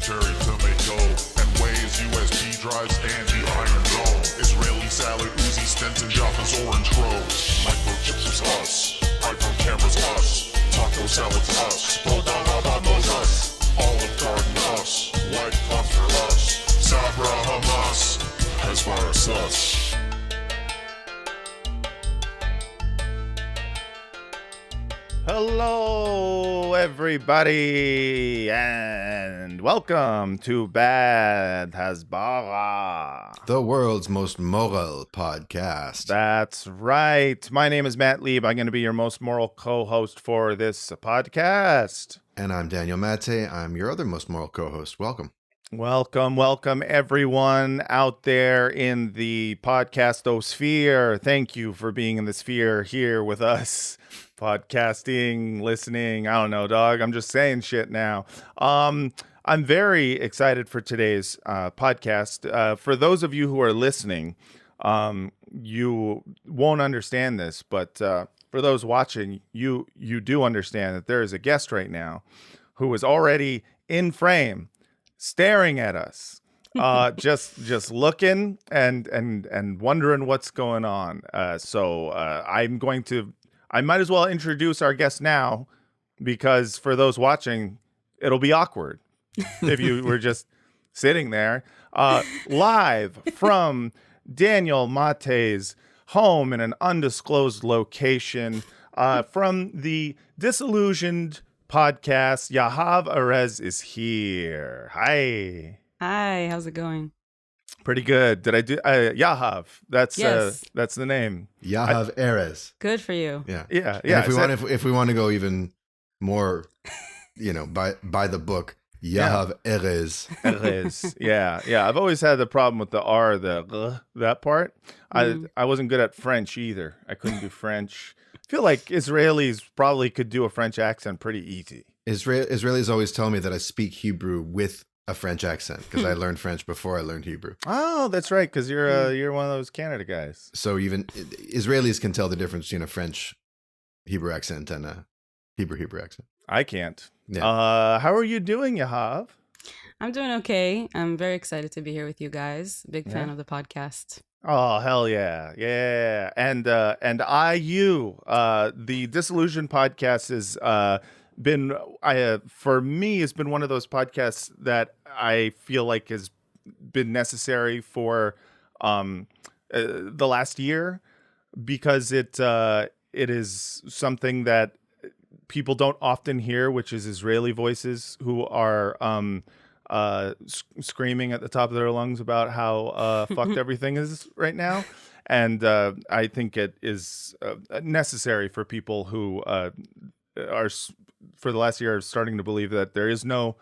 military to make gold, and weighs USB drives and the Iron Dome. Israeli salad, Uzi Stenson, Jaffa's orange grows. Microchips is us, iPhone cameras us, taco salads us, Bodavabanos us, Olive Garden us, White Cloth for us, Sabra Hamas, Hasbara sus. Hello, everybody, and welcome to Bad Hasbara, the world's most moral podcast. That's right. My name is Matt Lieb. I'm going to be your most moral co-host for this podcast. And I'm Daniel Mate. I'm your other most moral co-host. Welcome. Welcome, everyone out there in the podcastosphere. Thank you for being in the sphere here with us. Podcasting, listening, I don't know, dog. I'm just saying shit now. I'm very excited for today's podcast. For those of you who are listening, you won't understand this, but for those watching, you do understand that there is a guest right now who is already in frame, staring at us, just looking and wondering what's going on. So I might as well introduce our guest now, because for those watching, it'll be awkward if you were just sitting there. Live from Daniel Mate's home in an undisclosed location, from the Disillusioned podcast, Yahav Erez is here. Hi. Hi, how's it going? Pretty good. Did I do Yahav? That's Yes. that's the name. Yahav Erez. Good for you. Yeah. Yeah. And if we want to go even more, by the book, Yahav Erez. Erez. Yeah. I've always had the problem with the R, that part. I wasn't good at French either. I couldn't do French. I feel like Israelis probably could do a French accent pretty easy. Israelis always tell me that I speak Hebrew with a French accent because I learned French before I learned Hebrew. Oh, that's right, because you're one of those Canada guys. So even Israelis can tell the difference between a French Hebrew accent and a Hebrew accent. I can't. Yeah. How are you doing, Yahav? I'm doing okay. I'm very excited to be here with you guys. Big fan of the podcast. Oh, hell yeah. And the Disillusioned podcast has been, for me, has been one of those podcasts that I feel like has been necessary for the last year, because it is something that people don't often hear, which is Israeli voices who are screaming at the top of their lungs about how fucked everything is right now. And I think it is necessary for people who are, for the last year, starting to believe that there is no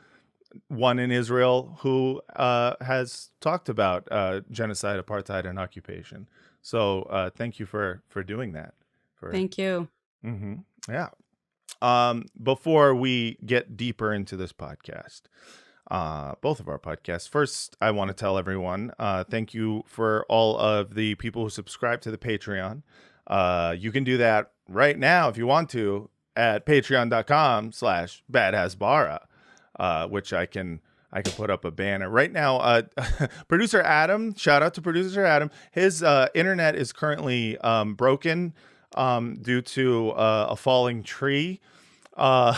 one in Israel who has talked about genocide, apartheid, and occupation. So thank you for doing that. Thank you. Mm-hmm. Yeah. Before we get deeper into this podcast, both of our podcasts, first, I want to tell everyone, thank you for all of the people who subscribe to the Patreon. You can do that right now if you want to at patreon.com/badhasbara, which I can put up a banner right now. Producer Adam, shout out to producer Adam. His internet is currently broken due to a falling tree. So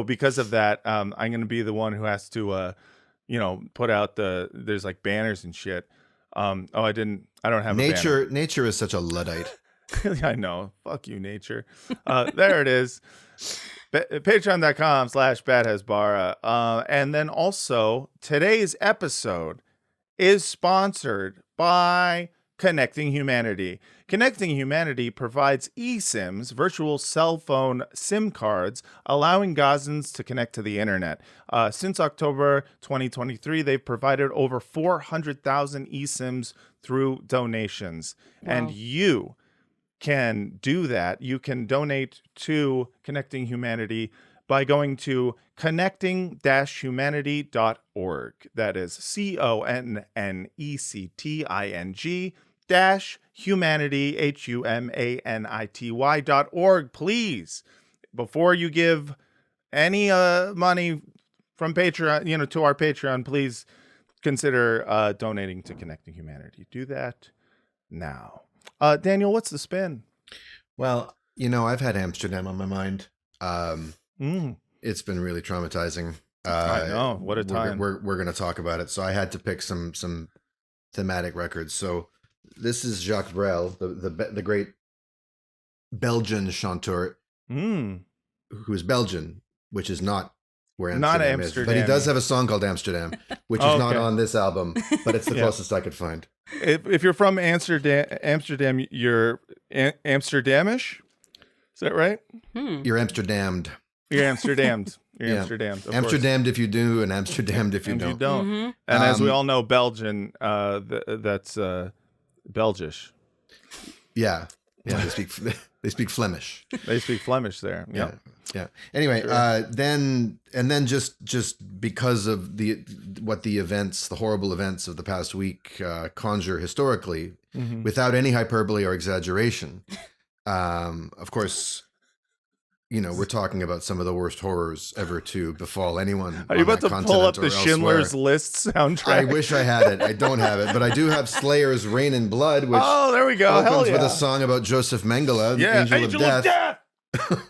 because of that, I'm going to be the one who has to, put out there's like banners and shit. I don't have nature. Nature is such a Luddite. I know. Fuck you, nature. There it is. Patreon.com/badhasbara. And then also today's episode is sponsored by Connecting Humanity. Connecting Humanity provides eSIMs, virtual cell phone SIM cards, allowing Gazans to connect to the internet. Since October 2023, they've provided over 400,000 eSIMs through donations. Wow. And you can do that. You can donate to Connecting Humanity by going to connecting-humanity.org. That is CONNECTING-humanity, HUMANITY.org. Please, before you give any money from Patreon, to our Patreon, please consider donating to Connecting Humanity. Do that now. Daniel, what's the spin? Well, I've had Amsterdam on my mind. It's been really traumatizing. I know. What a time. We're going to talk about it. So I had to pick some thematic records. So this is Jacques Brel, the great Belgian chanteur, who's Belgian, which is not where Amsterdam is. But he does have a song called Amsterdam, which is not on this album, but it's the closest I could find. If you're from Amsterdam, you're Amsterdamish. Is that right? You're Amsterdammed. You're Amsterdammed. You're Amsterdammed. Amsterdammed if you do, and Amsterdammed if you don't. You don't. Mm-hmm. And as we all know, Belgian, that's Belgish. Yeah. They speak Flemish. They speak Flemish there. Yeah. Anyway, then just because of the horrible events of the past week conjure historically, without any hyperbole or exaggeration. Of course, we're talking about some of the worst horrors ever to befall anyone. Are you about to pull up the Schindler's List soundtrack? I wish I had it. I don't have it, but I do have Slayer's "Rain and Blood," which there we go. opens with a song about Joseph Mengele, Angel of Death.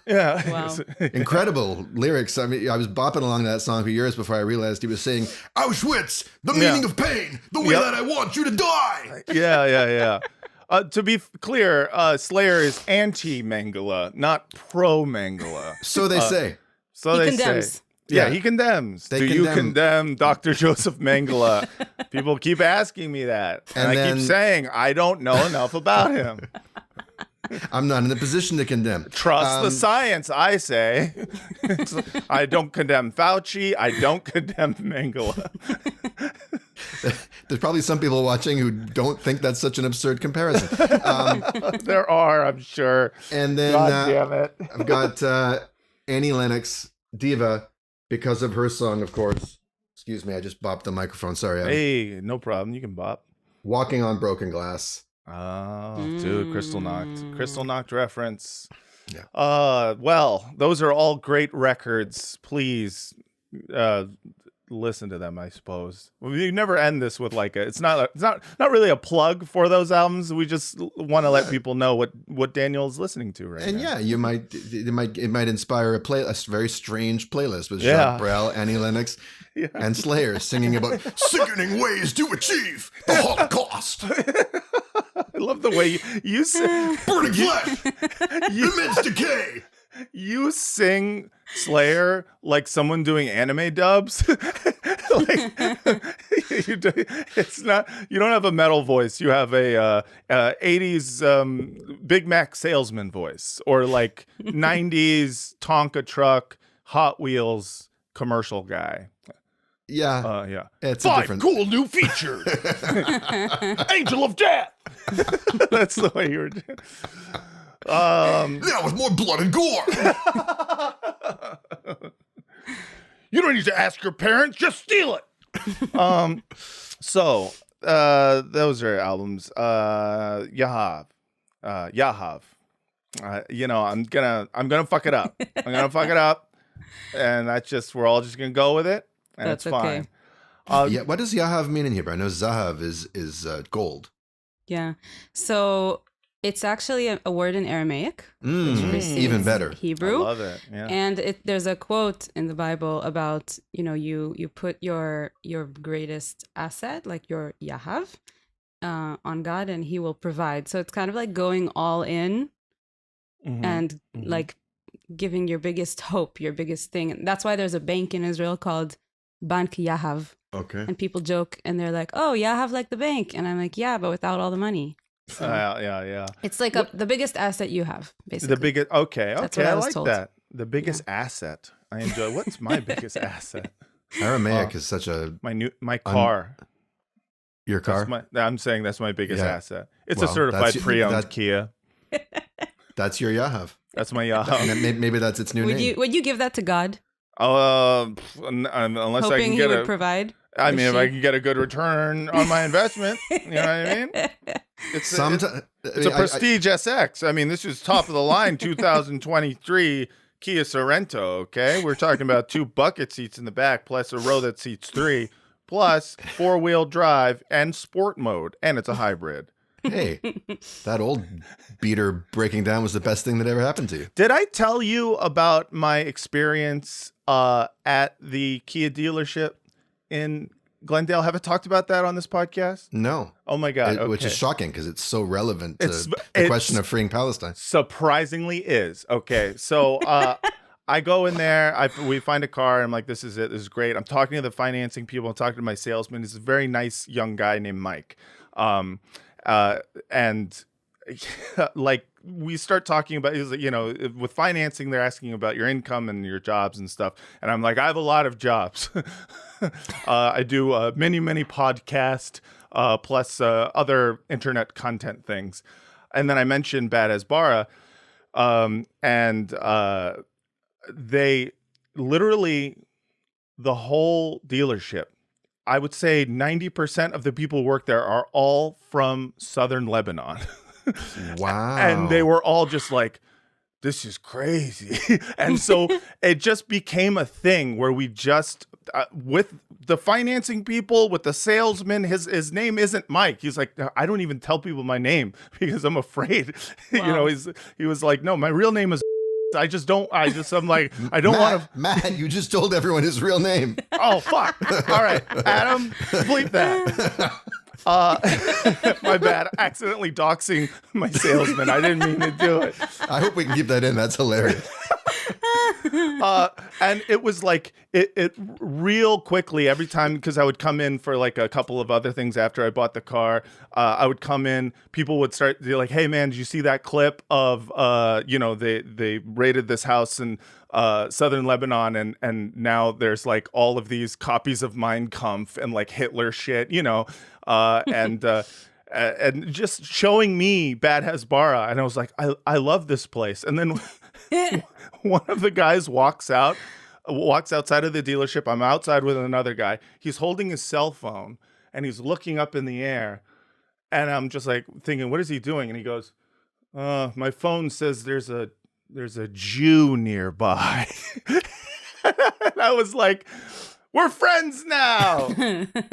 Yeah. Wow. Incredible lyrics. I mean, I was bopping along that song for years before I realized he was saying Auschwitz, the meaning of pain, the way that I want you to die. Yeah. To be clear, Slayer is anti-Mengele, not pro-Mengele. So they say. So he they condemns. say. Yeah, he condemns. Do you condemn Dr. Joseph Mengele? People keep asking me that. And I keep saying, I don't know enough about him. I'm not in a position to condemn. Trust the science, I say. I don't condemn Fauci. I don't condemn Mengele. There's probably some people watching who don't think that's such an absurd comparison. There are, I'm sure. And then God damn it. I've got Annie Lennox, diva, because of her song, of course. Excuse me, I just bopped the microphone. Sorry. Hey, no problem. You can bop. Walking on Broken Glass. Oh, dude, Crystal Knocked reference. Yeah. Well, those are all great records. Please listen to them, I suppose. We never end this with it's not really a plug for those albums. We just want to let people know what Daniel's listening to right and now. And it might inspire a very strange playlist with Jacques Brel, Annie Lennox, and Slayer singing about sickening ways to achieve the Holocaust. I love the way you sing. Burning flesh, immense decay. You sing Slayer like someone doing anime dubs. It's not. You don't have a metal voice. You have a 80s Big Mac salesman voice, or like 90s Tonka truck, Hot Wheels commercial guy. Yeah. It's 5 different. cool new features. Angel of Death. That's the way you were doing. Now with more blood and gore. You don't need to ask your parents, just steal it. So those are albums. Yahav. I'm gonna fuck it up. And we're all just gonna go with it, and That's it's fine. What does Yahav mean in Hebrew? I know Zahav is gold. Yeah. So it's actually a word in Aramaic. Even better. Hebrew. I love it. Yeah. And there's a quote in the Bible about, you put your greatest asset, like your Yahav, on God, and he will provide. So it's kind of like going all in and like giving your biggest hope, your biggest thing. And that's why there's a bank in Israel called Bank Yahav. Okay. And people joke and they're like, oh, Yahav like the bank. And I'm like, yeah, but without all the money. So Yeah. it's like the biggest asset you have, basically. The biggest. Okay. That's what I I was like told. that. The biggest asset. I enjoy. What's my biggest asset? Aramaic is such a... My car. Your car? I'm saying that's my biggest asset. It's a Well, certified pre-owned Kia. That's your Yahav. That's my Yahav. And maybe that's its new name. Would you give that to God? Unless Hoping I can he get would provide? I mean, if I can get a good return on my investment, you know what I mean? It's a Prestige SX. I mean, this is top of the line 2023 Kia Sorento, okay? We're talking about 2 bucket seats in the back, plus a row that seats 3, plus 4-wheel drive and sport mode, and it's a hybrid. Hey, that old beater breaking down was the best thing that ever happened to you. Did I tell you about my experience at the Kia dealership in Glendale? Have I talked about that on this podcast? No. Oh my God. Okay. Which is shocking because it's so relevant to the question of freeing Palestine. Surprisingly is. Okay. So I go in there, we find a car. I'm like, this is it. This is great. I'm talking to the financing people. I'm talking to my salesman. He's a very nice young guy named Mike. And like we start talking about, with financing, they're asking about your income and your jobs and stuff. And I'm like, I have a lot of jobs. I do many podcasts, plus other internet content things. And then I mentioned Bad Hasbara, and they literally, the whole dealership, I would say 90% of the people who work there are all from southern Lebanon. Wow. And they were all just like, this is crazy. And so it just became a thing where we just, with the financing people, with the salesman, his name isn't Mike. He's like, I don't even tell people my name because I'm afraid. Wow. He was like, no, my real name is I'm like, I don't want to. Matt, you just told everyone his real name. Oh, fuck. All right. Adam, bleep that. My bad. Accidentally doxing my salesman. I didn't mean to do it. I hope we can keep that in. That's hilarious. And it was like it real quickly every time, because I would come in for like a couple of other things after I bought the car. I would come in, people would they're like, hey man, did you see that clip of they raided this house in southern Lebanon, and now there's like all of these copies of Mein Kampf and like Hitler shit, and just showing me Bad Hasbara, and I was like, I love this place. And then one of the guys walks outside of the dealership. I'm outside with another guy. He's holding his cell phone and he's looking up in the air, and I'm just like thinking, what is he doing? And he goes, my phone says there's a Jew nearby. And I was like, we're friends now.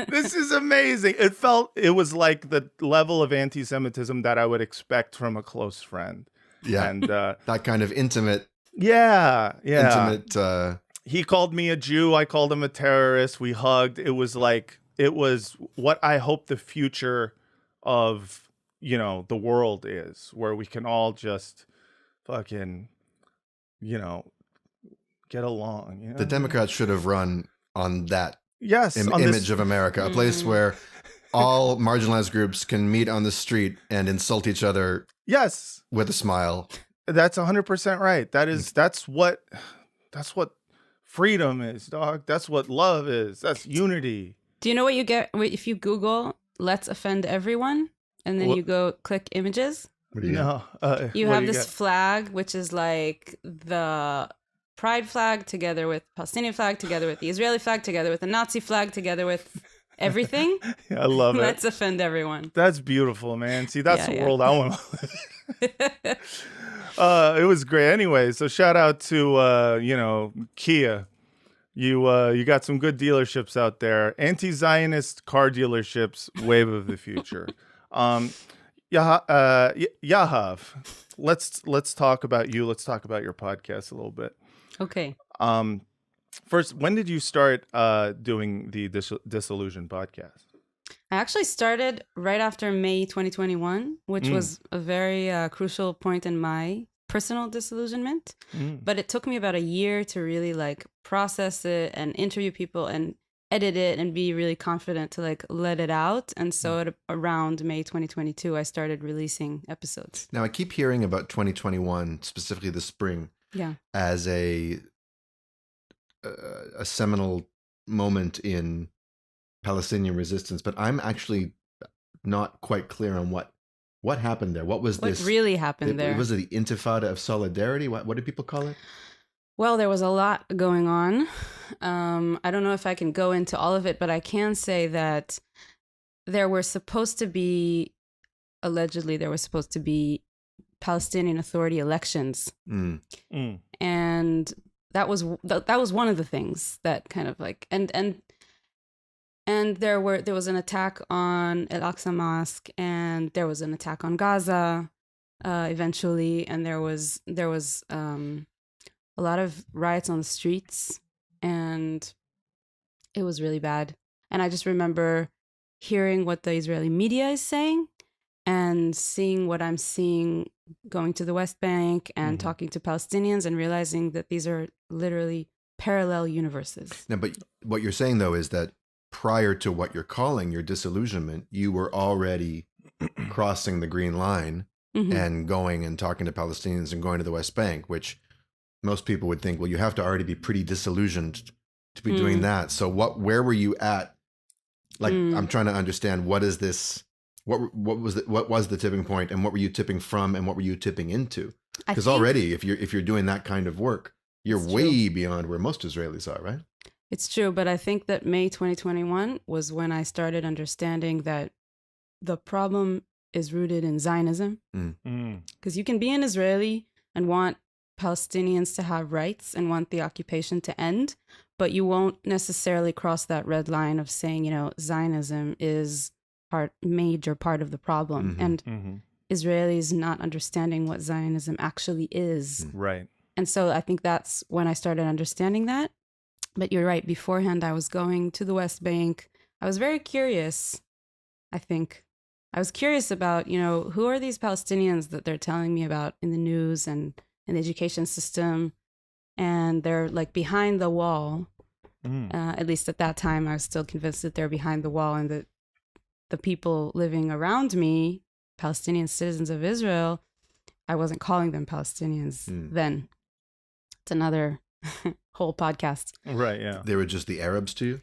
This is amazing. It was like the level of anti-Semitism that I would expect from a close friend. Yeah. And that kind of intimate. Yeah. Intimate. He called me a Jew. I called him a terrorist. We hugged. It was what I hope the future of, the world is, where we can all just fucking, get along. The Democrats should have run on that on image of America, a place where all marginalized groups can meet on the street and insult each other. Yes. With a smile. That's 100% right. That's what freedom is, dog. That's what love is. That's unity. Do you know what you get if you Google "Let's offend everyone" and then you go click images? What do you You have this flag, which is like the Pride flag together with Palestinian flag, together with the Israeli flag, together with the Nazi flag, together with everything. Yeah, I love it. Let's offend everyone. That's beautiful, man. See, that's the world I want to live. It was great. Anyway, so shout out to Kia. You got some good dealerships out there. Anti-Zionist car dealerships, wave of the future. Yahav, let's talk about you. Let's talk about your podcast a little bit. Okay. First, when did you start doing the Disillusioned podcast? I actually started right after May 2021, which was a very crucial point in my personal disillusionment. But it took me about a year to really like process it and interview people and edit it and be really confident to like let it out. And so around May 2022, I started releasing episodes. Now, I keep hearing about 2021, specifically the spring, as a seminal moment in Palestinian resistance, but I'm actually not quite clear on what happened there. What really happened there? Was it the Intifada of solidarity? What did people call it? Well, there was a lot going on. I don't know if I can go into all of it, but I can say that allegedly there was supposed to be Palestinian Authority elections. And that was one of the things that kind of like, and there was an attack on Al-Aqsa Mosque, and there was an attack on Gaza eventually, and there was a lot of riots on the streets, and it was really bad. And I just remember hearing what the Israeli media is saying and seeing what I'm seeing going to the West Bank and talking to Palestinians and realizing that these are literally parallel universes. Now, but what you're saying, though, is that prior to what you're calling your disillusionment, you were already crossing the green line and going and talking to Palestinians and going to the West Bank, which most people would think, well, you have to already be pretty disillusioned to be doing that. So where were you at? Like, I'm trying to understand, what is this? What was the tipping point, and what were you tipping from, and what were you tipping into? Because already, if you're doing that kind of work, you're way beyond where most Israelis are, right? It's true, but I think that May 2021 was when I started understanding that the problem is rooted in Zionism. Because you can be an Israeli and want Palestinians to have rights and want the occupation to end, but you won't necessarily cross that red line of saying, Zionism is major part of the problem, and Israelis not understanding what Zionism actually is. Right. And so I think that's when I started understanding that. But you're right. Beforehand, I was going to the West Bank. I was very curious, I think. I was curious about, who are these Palestinians that they're telling me about in the news and in the education system? And they're like behind the wall. At least at that time, I was still convinced that they're behind the wall, and that the people living around me, Palestinian citizens of Israel, I wasn't calling them Palestinians then. It's another whole podcast. Right, yeah. They were just the Arabs to you?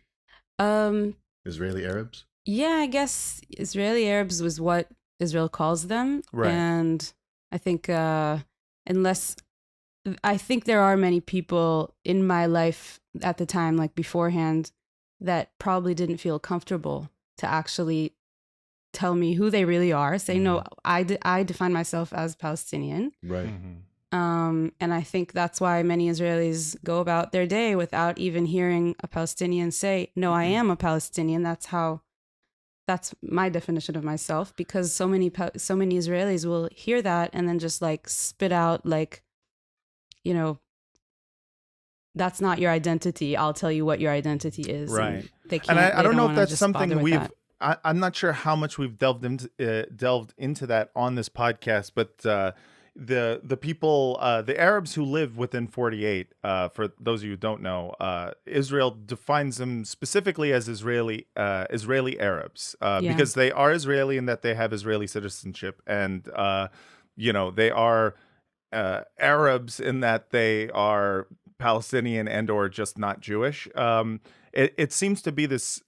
Israeli Arabs? Yeah, I guess Israeli Arabs was what Israel calls them. Right. And I think I think there are many people in my life at the time, like beforehand, that probably didn't feel comfortable to actually tell me who they really are. Say, no, I define myself as Palestinian. Right. And I think that's why many Israelis go about their day without even hearing a Palestinian say, no, I am a Palestinian. That's my definition of myself, because so many Israelis will hear that and then just like spit out like, that's not your identity. I'll tell you what your identity is. Right. They can't, and I don't know if that's just something I'm not sure how much we've delved into that on this podcast, but the people, the Arabs who live within 48, for those of you who don't know, Israel defines them specifically as Israeli Arabs, because they are Israeli in that they have Israeli citizenship, and they are Arabs in that they are Palestinian and or just not Jewish. It seems to be this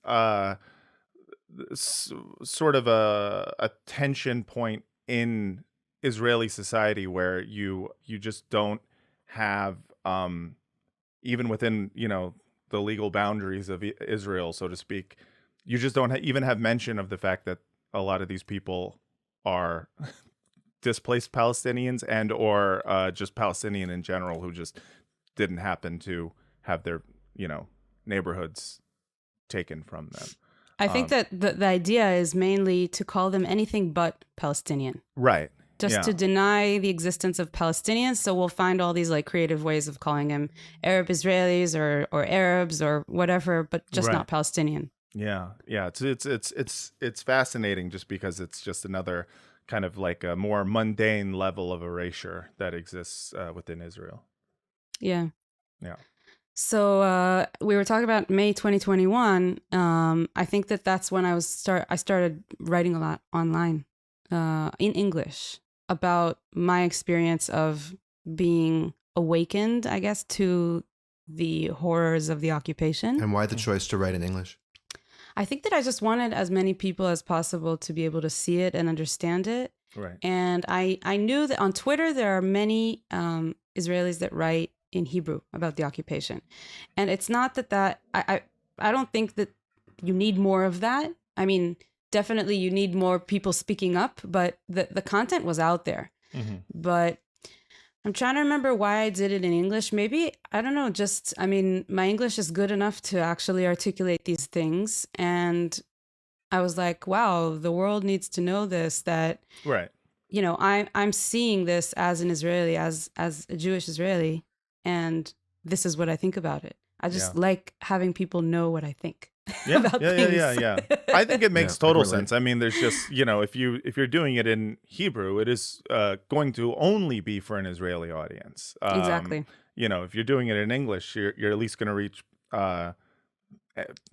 sort of a tension point in Israeli society where you just don't have, even within the legal boundaries of Israel, so to speak, you just don't even have mention of the fact that a lot of these people are displaced Palestinians and or just Palestinian in general who just didn't happen to have their neighborhoods taken from them. I think that the idea is mainly to call them anything but Palestinian. Right. Just to deny the existence of Palestinians. So we'll find all these like creative ways of calling them Arab Israelis or Arabs or whatever, but just not Palestinian. Yeah. Yeah. It's fascinating just because it's just another kind of like a more mundane level of erasure that exists within Israel. Yeah. Yeah. So we were talking about May 2021. I think that's when I started writing a lot online in English about my experience of being awakened, I guess, to the horrors of the occupation. And why the choice to write in English? I think that I just wanted as many people as possible to be able to see it and understand it. Right. And I knew that on Twitter there are many Israelis that write in Hebrew about the occupation. And it's not that I don't think that you need more of that. I mean, definitely you need more people speaking up, but the content was out there. But I'm trying to remember why I did it in English. Maybe, I don't know, my English is good enough to actually articulate these things. And I was like, wow, the world needs to know this, that, Right. I'm seeing this as an Israeli, as a Jewish Israeli, and this is what I think about it. I just like having people know what I think about things. Yeah. I think it makes Yeah, total I can relate. sense. I mean, there's just, if you're doing it in Hebrew, it is going to only be for an Israeli audience. Exactly. If you're doing it in English, you're at least going to reach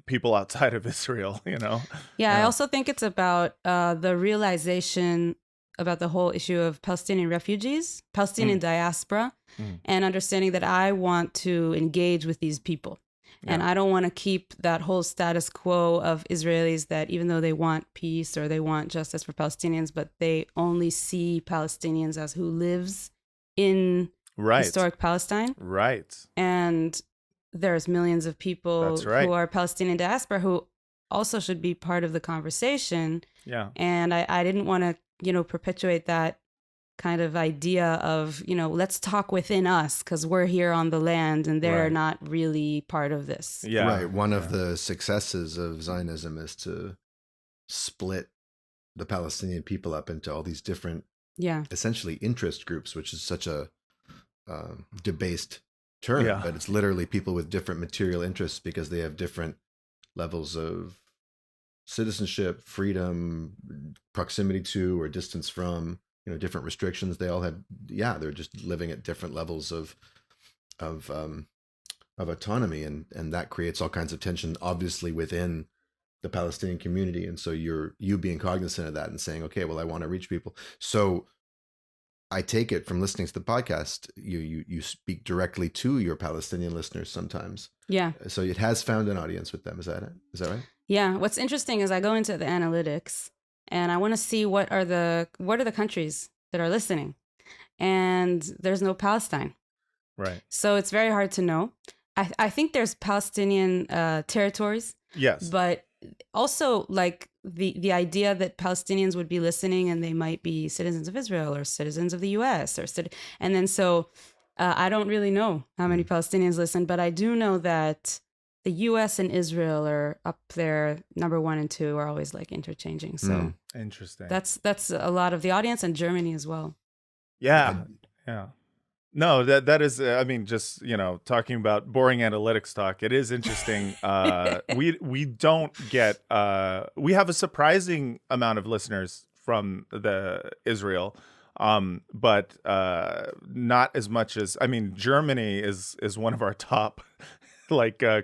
people outside of Israel, Yeah, I also think it's about the realization about the whole issue of Palestinian refugees, Palestinian diaspora, and understanding that I want to engage with these people. And I don't want to keep that whole status quo of Israelis that even though they want peace or they want justice for Palestinians, but they only see Palestinians as who lives in historic Palestine. Right. And there's millions of people who are Palestinian diaspora who also should be part of the conversation. Yeah. And I didn't want to, perpetuate that kind of idea of, let's talk within us because we're here on the land and they're not really part of this. Yeah. Right. One of the successes of Zionism is to split the Palestinian people up into all these different, essentially interest groups, which is such a debased term, but it's literally people with different material interests because they have different levels of citizenship, freedom, proximity to or distance from, different restrictions. They all have, they're just living at different levels of autonomy, and that creates all kinds of tension, obviously within the Palestinian community. And so you being cognizant of that and saying, okay, well, I want to reach people. So I take it from listening to the podcast, you speak directly to your Palestinian listeners sometimes. Yeah. So it has found an audience with them. Is that it? Is that right? Yeah. What's interesting is I go into the analytics and I want to see what are the countries that are listening, and there's no Palestine. Right. So it's very hard to know. I think there's Palestinian territories. Yes. But also like the idea that Palestinians would be listening and they might be citizens of Israel or citizens of the US and then so I don't really know how many Palestinians listen, but I do know that the US and Israel are up there. Number 1 and 2 are always like interchanging. So interesting. That's a lot of the audience, and Germany as well. Yeah. No, that is, just, talking about boring analytics talk, it is interesting. We don't get, we have a surprising amount of listeners from the Israel, but not as much as, Germany is one of our top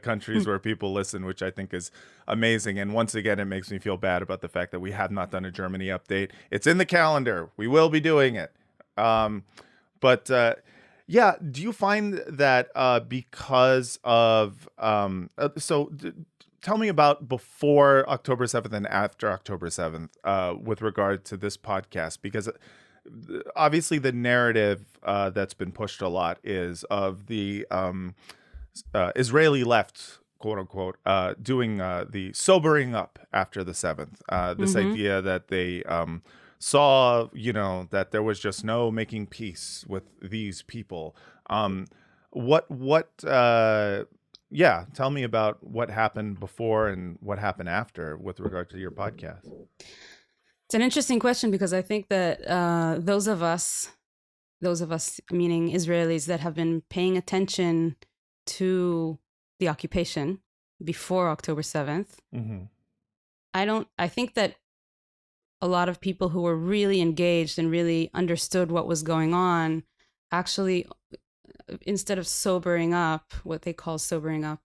countries where people listen, which I think is amazing. And once again, it makes me feel bad about the fact that we have not done a Germany update. It's in the calendar. We will be doing it. But do you find that because of tell me about before October 7th and after October 7th with regard to this podcast, because obviously the narrative that's been pushed a lot is of the Israeli left, quote unquote, doing the sobering up after the 7th. This idea that they saw, that there was just no making peace with these people. Tell me about what happened before and what happened after with regard to your podcast. It's an interesting question because I think that those of us meaning Israelis that have been paying attention to the occupation before October 7th, I think that a lot of people who were really engaged and really understood what was going on actually, instead of sobering up, what they call sobering up,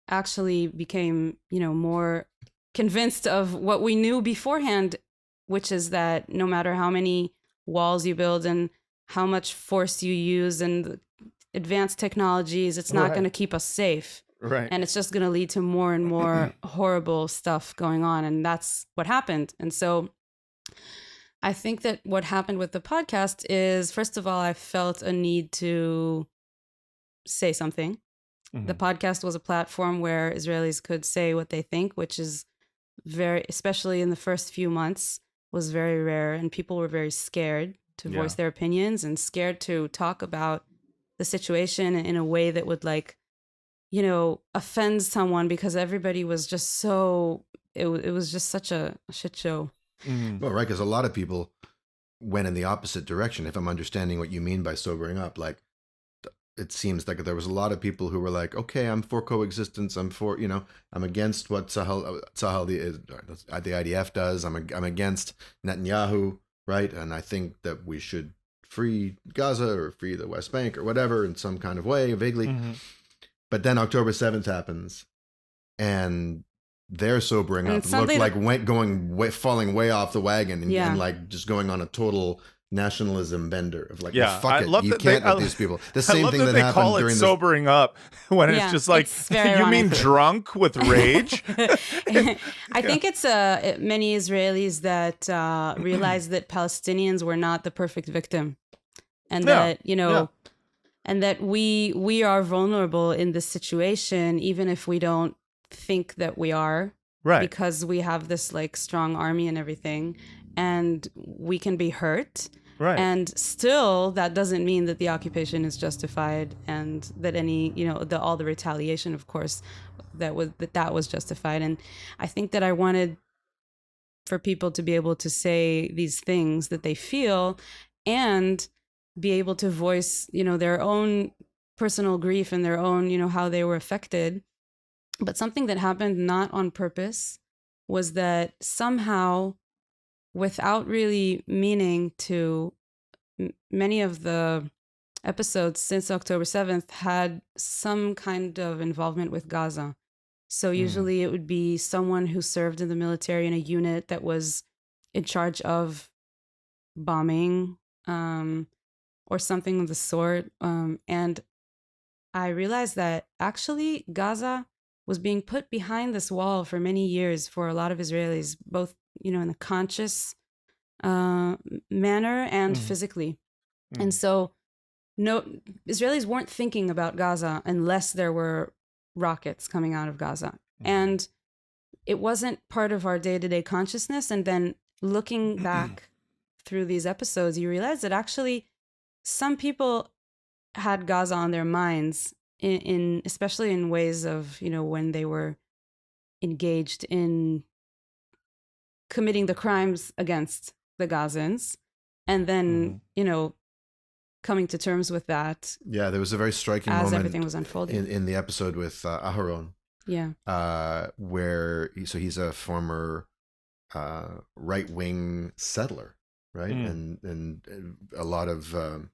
actually became, more convinced of what we knew beforehand, which is that no matter how many walls you build and how much force you use and advanced technologies, it's not going to keep us safe. Right. And it's just going to lead to more and more horrible stuff going on. And that's what happened. And so I think that what happened with the podcast is, first of all, I felt a need to say something. The podcast was a platform where Israelis could say what they think, which is especially in the first few months, was very rare, and people were very scared to voice their opinions and scared to talk about the situation in a way that would offend someone, because everybody was just so, it was just such a shit show. Well, right, because a lot of people went in the opposite direction. If I'm understanding what you mean by sobering up, like it seems like there was a lot of people who were like, okay, I'm for coexistence. I'm for, I'm against what Tzahal the IDF does. I'm against Netanyahu, right? And I think that we should free Gaza or free the West Bank or whatever in some kind of way, vaguely. Mm-hmm. But then October 7th happens, and they're sobering up. Look like falling way off the wagon and like just going on a total nationalism bender of like, fuck it, you can't with these people. The same thing that they happened call it during sobering up when it's just like, you mean drunk with rage? I think it's many Israelis that realize that Palestinians were not the perfect victim, and that and that we are vulnerable in this situation, even if we don't think that we are, right? Because we have this like strong army and everything, and we can be hurt, right? And still, that doesn't mean that the occupation is justified, and that any all the retaliation, of course, that was justified. And I think that I wanted for people to be able to say these things that they feel, and be able to voice, their own personal grief and their own, how they were affected. But something that happened not on purpose was that somehow, without really meaning to, many of the episodes since October 7th had some kind of involvement with Gaza. So usually it would be someone who served in the military in a unit that was in charge of bombing, or something of the sort. And I realized that actually Gaza was being put behind this wall for many years for a lot of Israelis, both, in a conscious manner and physically. And so Israelis weren't thinking about Gaza unless there were rockets coming out of Gaza. And it wasn't part of our day-to-day consciousness. And then looking back through these episodes, you realize that actually some people had Gaza on their minds, in especially in ways of, when they were engaged in committing the crimes against the Gazans, and then, coming to terms with that. Yeah, there was a very striking moment as everything was unfolding in the episode with Aharon. Yeah. Where he's a former right-wing settler, right? And a lot of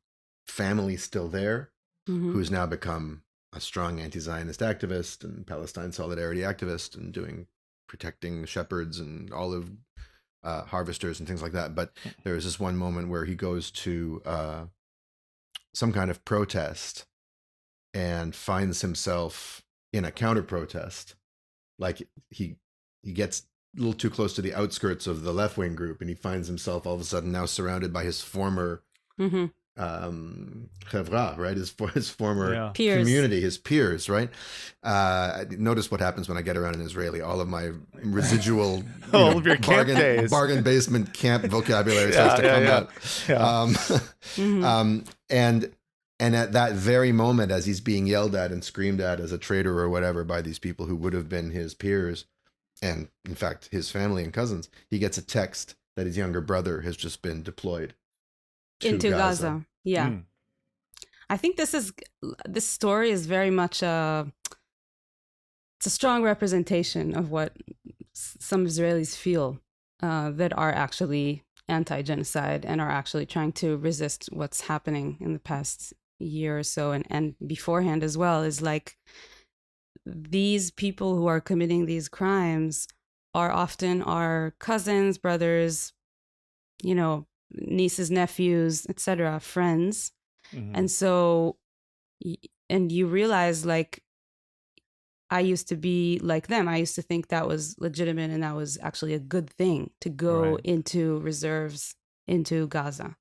family still there, who's now become a strong anti-Zionist activist and Palestine solidarity activist, and protecting shepherds and olive harvesters and things like that. But there was this one moment where he goes to some kind of protest and finds himself in a counter protest. Like he gets a little too close to the outskirts of the left-wing group, and he finds himself all of a sudden now surrounded by his former chevra, right? His former community, his peers, right? Notice what happens when I get around an Israeli. All of my residual all of your camp days. bargain basement camp vocabulary starts to come out. And at that very moment, as he's being yelled at and screamed at as a traitor or whatever by these people who would have been his peers, and in fact his family and cousins, he gets a text that his younger brother has just been deployed into Gaza. Yeah. I think this story is very much it's a strong representation of what some Israelis feel that are actually anti-genocide and are actually trying to resist what's happening in the past year or so, and beforehand as well, is like these people who are committing these crimes are often our cousins, brothers, nieces, nephews, etc., friends. And so, and you realize, like, I used to be like them. I used to think that was legitimate and that was actually a good thing to go into reserves into Gaza.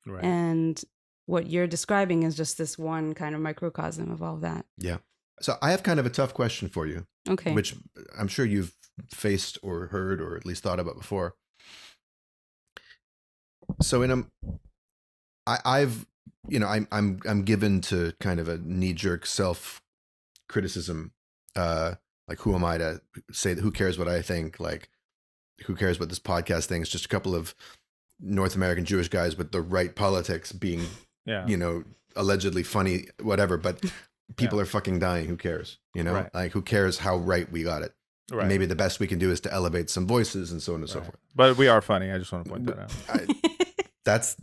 Right. And what you're describing is just this one kind of microcosm of all that. Yeah. So I have kind of a tough question for you. Okay. Which I'm sure you've faced or heard or at least thought about before. So I've I'm given to kind of a knee-jerk self-criticism. Like, who am I to say that? Who cares what I think? Like, who cares what this podcast thinks? Just a couple of North American Jewish guys with the right politics being, allegedly funny, whatever. But people are fucking dying. Who cares? Right. Like, who cares how right we got it? Right. Maybe the best we can do is to elevate some voices and so on and so forth. But we are funny. I just want to point that out. That's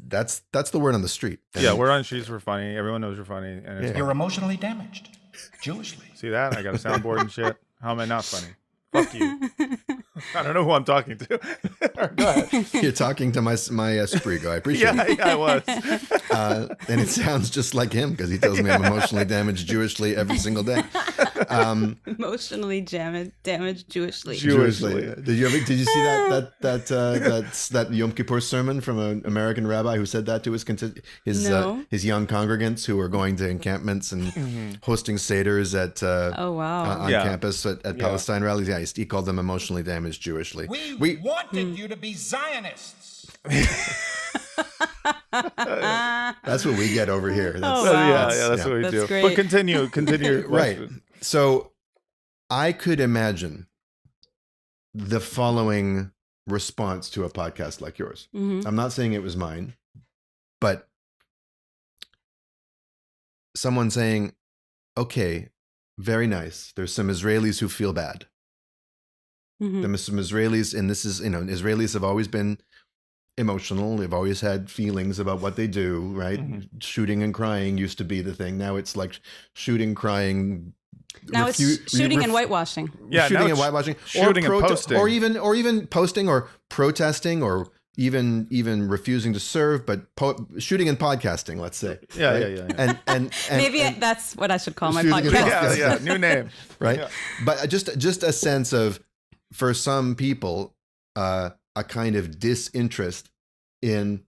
the word on the street. Yeah, we're on streets. We're funny. Everyone knows we're funny. And it's You're emotionally damaged, Jewishly. See that? I got a soundboard and shit. How am I not funny? Fuck you. I don't know who I'm talking to. Go ahead. You're talking to my Sprigo. I appreciate it. Yeah, I was. And it sounds just like him because he tells me I'm emotionally damaged Jewishly every single day. Emotionally damaged Jewishly. Jewishly. Did you see that Yom Kippur sermon from an American rabbi who said that to his young congregants who were going to encampments and hosting seders at on campus at Palestine rallies? Yeah, he called them emotionally damaged Jewishly. We wanted you to be Zionists. That's what we get over here. Wow. That's what we do. Great. But continue. Right. So I could imagine the following response to a podcast like yours. Mm-hmm. I'm not saying it was mine, but someone saying, okay, very nice. There's some Israelis who feel bad. Mm-hmm. There's some Israelis, and this is, Israelis have always been emotional. They've always had feelings about what they do, right? Mm-hmm. Shooting and crying used to be the thing. Now it's like shooting, crying. Now it's shooting and whitewashing. Yeah, shooting and whitewashing. Shooting and posting. Or even posting or protesting or even refusing to serve, but shooting and podcasting, let's say. Yeah, right? And maybe that's what I should call my podcast. Yeah, new name. Right? Yeah. But just a sense of, for some people, a kind of disinterest in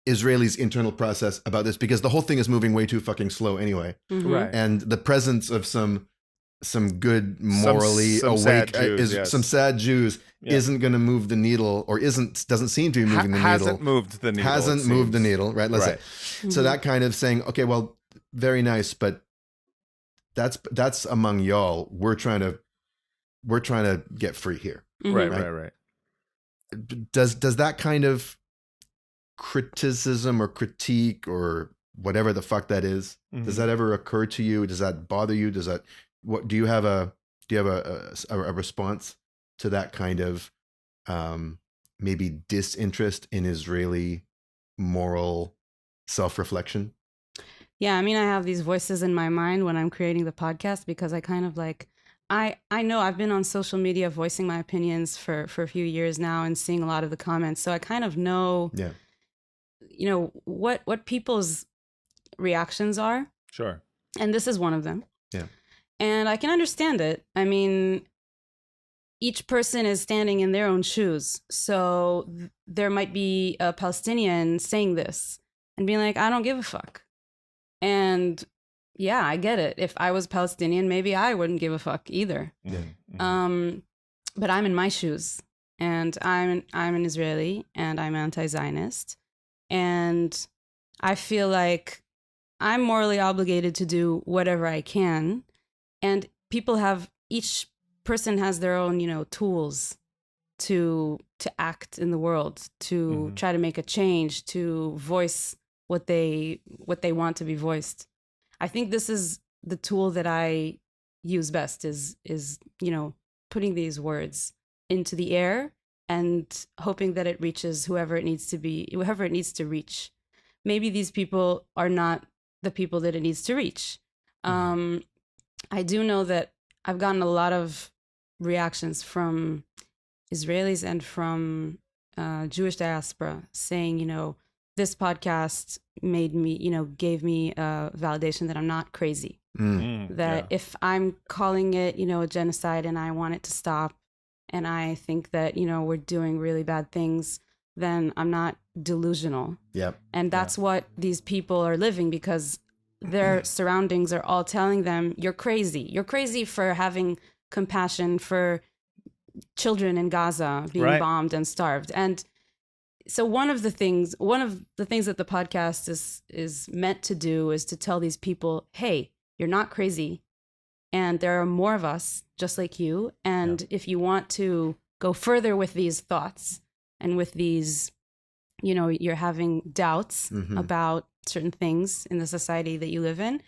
Israelis' internal process about this, because the whole thing is moving way too fucking slow anyway. Mm-hmm. Right. And the presence of some good, morally some awake, sad Jews, some sad Jews isn't going to move the needle, or doesn't seem to be moving the needle. Hasn't moved the needle, right? Let's say. Mm-hmm. So that kind of saying, okay, well, very nice, but that's among y'all. We're trying to get free here. Mm-hmm. Right. Does that kind of criticism or critique or whatever the fuck that is, does that ever occur to you? Does that bother you? Do you have a response to that kind of maybe disinterest in Israeli moral self-reflection? Yeah, I mean, I have these voices in my mind when I'm creating the podcast, because I kind of like, I know I've been on social media voicing my opinions for a few years now and seeing a lot of the comments. So I kind of know, what people's reactions are. Sure. And this is one of them. Yeah. And I can understand it. I mean, each person is standing in their own shoes. So there might be a Palestinian saying this and being like, I don't give a fuck. And yeah, I get it. If I was Palestinian, maybe I wouldn't give a fuck either. Yeah. But I'm in my shoes, and I'm an Israeli, and I'm anti-Zionist, and I feel like I'm morally obligated to do whatever I can. And each person has their own, tools to act in the world, to try to make a change, to voice what they want to be voiced. I think this is the tool that I use best is putting these words into the air and hoping that it reaches whoever it needs to reach. Maybe these people are not the people that it needs to reach. I do know that I've gotten a lot of reactions from Israelis and from Jewish diaspora saying, this podcast gave me a validation that I'm not crazy. If I'm calling it, a genocide and I want it to stop, and I think that, we're doing really bad things, then I'm not delusional. Yep. And that's what these people are living, because their surroundings are all telling them, you're crazy. You're crazy for having compassion for children in Gaza being bombed and starved. And so one of the things that the podcast is meant to do is to tell these people, hey, you're not crazy, and there are more of us just like you. And if you want to go further with these thoughts and with these, you're having doubts about certain things in the society that you live in,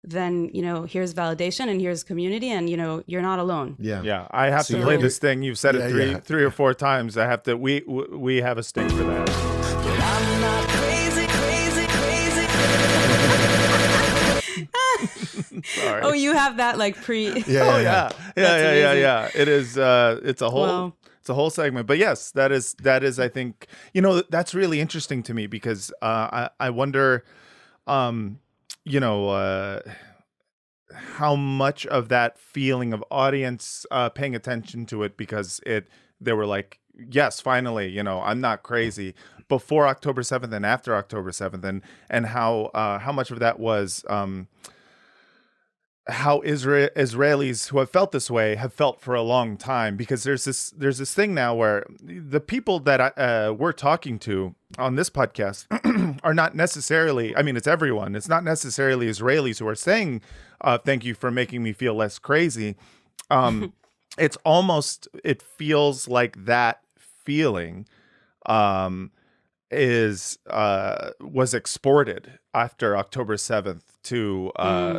then, here's validation and here's community, and, you're not alone. Yeah. I have to play this thing. You've said it three or four times. I have to, we have a sting for that. I'm not crazy, crazy, crazy. Sorry. Oh, you have that like pre. Yeah. It is, it's a whole, Wow. it's a whole segment, but yes, that is, I think, that's really interesting to me because, I wonder, how much of that feeling of audience paying attention to it because they were like, yes, finally, I'm not crazy before October 7th and after October 7th, and how much of that was how Israelis who have felt this way have felt for a long time, because there's this thing now where the people that we're talking to on this podcast are not necessarily, I mean, it's everyone. It's not necessarily Israelis who are saying, thank you for making me feel less crazy. It's almost, it feels like that feeling was exported after October 7th to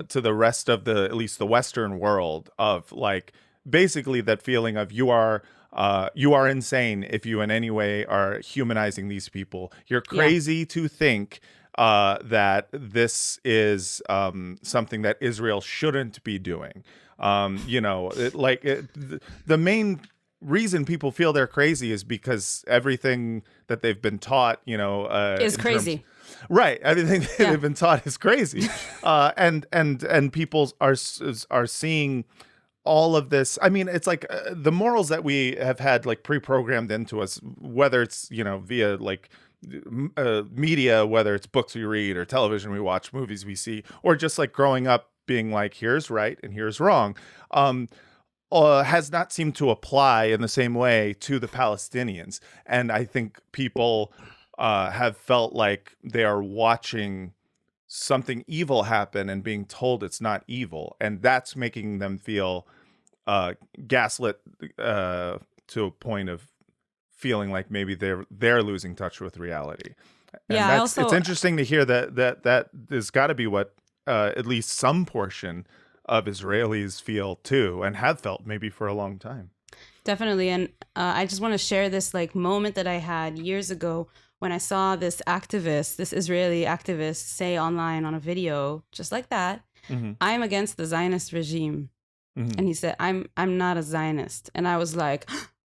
the rest of at least the Western world, of like basically that feeling of you are insane if you in any way are humanizing these people. You're crazy to think that this is something that Israel shouldn't be doing. The main reason people feel they're crazy is because everything that they've been taught, Is crazy. Right. Everything they've been taught is crazy. And people are seeing all of this. I mean, it's like the morals that we have had like pre-programmed into us, whether it's, via like media, whether it's books we read or television we watch, movies we see, or just like growing up being like, here's right and here's wrong, has not seemed to apply in the same way to the Palestinians. And I think people have felt like they are watching something evil happen and being told it's not evil. And that's making them feel gaslit to a point of feeling like maybe they're losing touch with reality. And it's interesting to hear that there's got to be what at least some portion of Israelis feel too, and have felt maybe for a long time. Definitely. And I just want to share this like moment that I had years ago when I saw this Israeli activist say online on a video just like that, I'm against the Zionist regime. And he said, I'm not a Zionist. And I was like,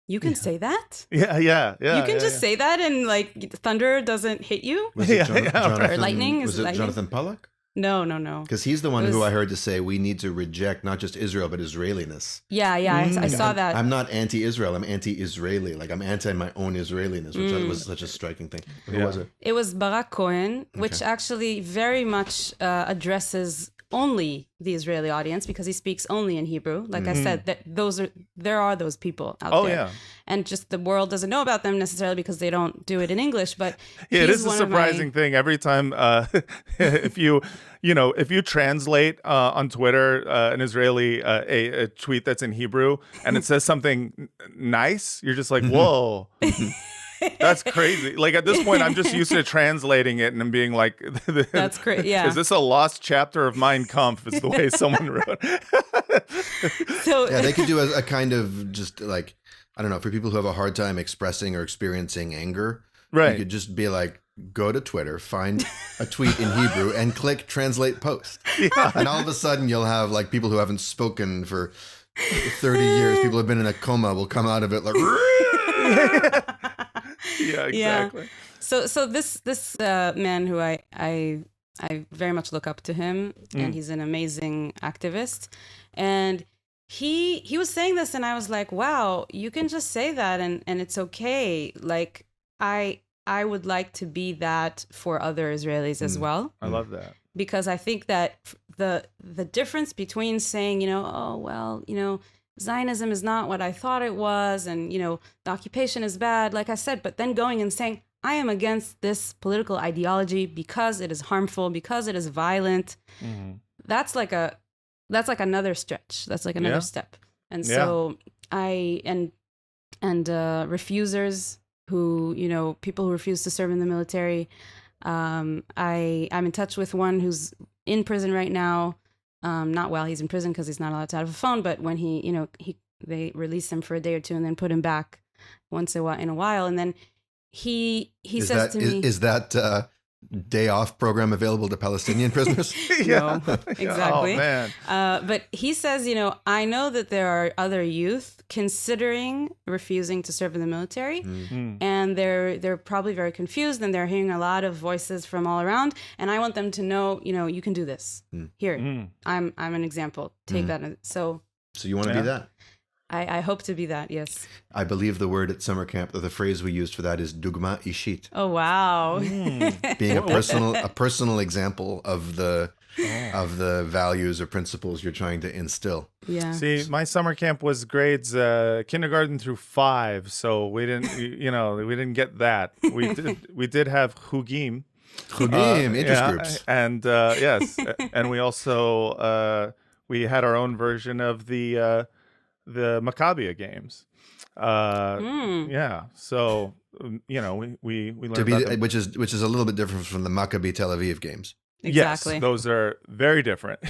you can say that? Yeah. You can just say that and like thunder doesn't hit you? Was it Jonathan, or lightning? Was it Jonathan Pollock? No. Because he's the one who I heard to say we need to reject not just Israel, but Israeliness. Yeah, I saw that. I'm not anti-Israel. I'm anti-Israeli. Like I'm anti my own Israeliness, which was such a striking thing. Who was it? It was Barak Cohen, which actually very much addresses only the Israeli audience because he speaks only in Hebrew. Like I said, there are those people out there. Yeah. And just the world doesn't know about them necessarily because they don't do it in English. But it is a surprising thing every time if you translate on Twitter an Israeli a tweet that's in Hebrew and it says something nice, you're just like, whoa. That's crazy. Like at this point, I'm just used to translating it and being like, "That's crazy." Yeah. Is this a lost chapter of Mein Kampf? Is the way someone wrote. So yeah, they could do a kind of just like, I don't know, for people who have a hard time expressing or experiencing anger. Right. You could just be like, go to Twitter, find a tweet in Hebrew, and click translate post. Yeah. And all of a sudden, you'll have like people who haven't spoken for 30 years. People who have been in a coma will come out of it like. Yeah, exactly. Yeah. So this man who I very much look up to him, and he's an amazing activist, and he was saying this, and I was like, wow, you can just say that, and it's okay. Like I would like to be that for other Israelis as well. I love that. Because I think that the difference between saying, Zionism is not what I thought it was, and the occupation is bad, like I said, but then going and saying I am against this political ideology because it is harmful, because it is violent. That's like another stretch. That's like another step. And so refusers who, people who refuse to serve in the military. I'm in touch with one who's in prison right now. Not while he's in prison because he's not allowed to have a phone, but when they release him for a day or two and then put him back once in a while. And then he says to me, is that day off program available to Palestinian prisoners? No, exactly. Oh, man. But he says, I know that there are other youth considering refusing to serve in the military, and they're probably very confused, and they're hearing a lot of voices from all around. And I want them to know, you can do this. Here, I'm an example. Take that. So you want to be that? I hope to be that. Yes. I believe the word at summer camp, or the phrase we used for that is dugma ishit. Oh wow! Being a personal example of the values or principles you're trying to instill. Yeah. See, my summer camp was grades kindergarten through 5, so we didn't, we didn't get that. We did have chugim, interest groups, and yes, and we also we had our own version of the Maccabi games. Yeah, so we learned about them. which is a little bit different from the Maccabi Tel Aviv games. Exactly. Yes, those are very different,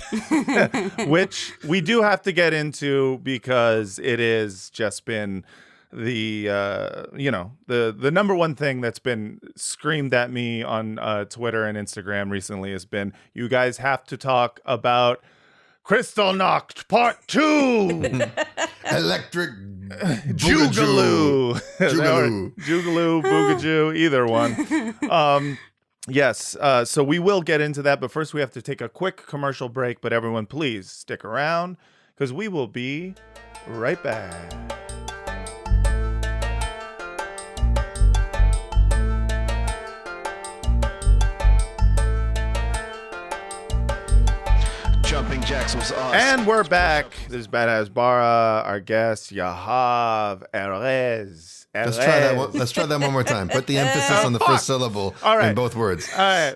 which we do have to get into because it has just been the the number one thing that's been screamed at me on Twitter and Instagram recently has been, you guys have to talk about Kristallnacht Part 2. Electric Jugaloo. Jugaloo. Jugaloo, Boogajoo, either one. Yes, so we will get into that, but first we have to take a quick commercial break. But everyone, please stick around because we will be right back. Jumping Jacks was us. And we're back. This is Bad Hasbara, our guest, Yahav Erez. Let's try that one more time. Put the emphasis on the first syllable in both words. All right.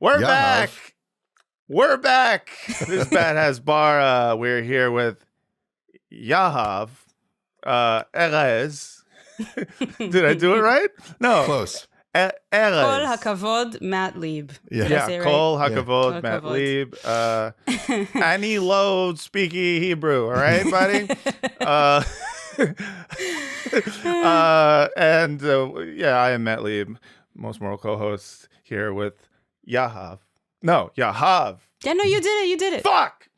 We're back. We're back. This is Bad Hasbara. We're here with Yahav Erez. Did I do it right? No. Close. Kol Erez. hakavod, Matt Lieb. Yeah. Did I say it right? Kol hakavod, Yeah. Matt Kol Lieb. Annie Lowe, speaky Hebrew. All right, buddy? I am Matt Lieb, most moral co-host here with Yahav. No, Yahav. Yeah, no, you did it. Fuck.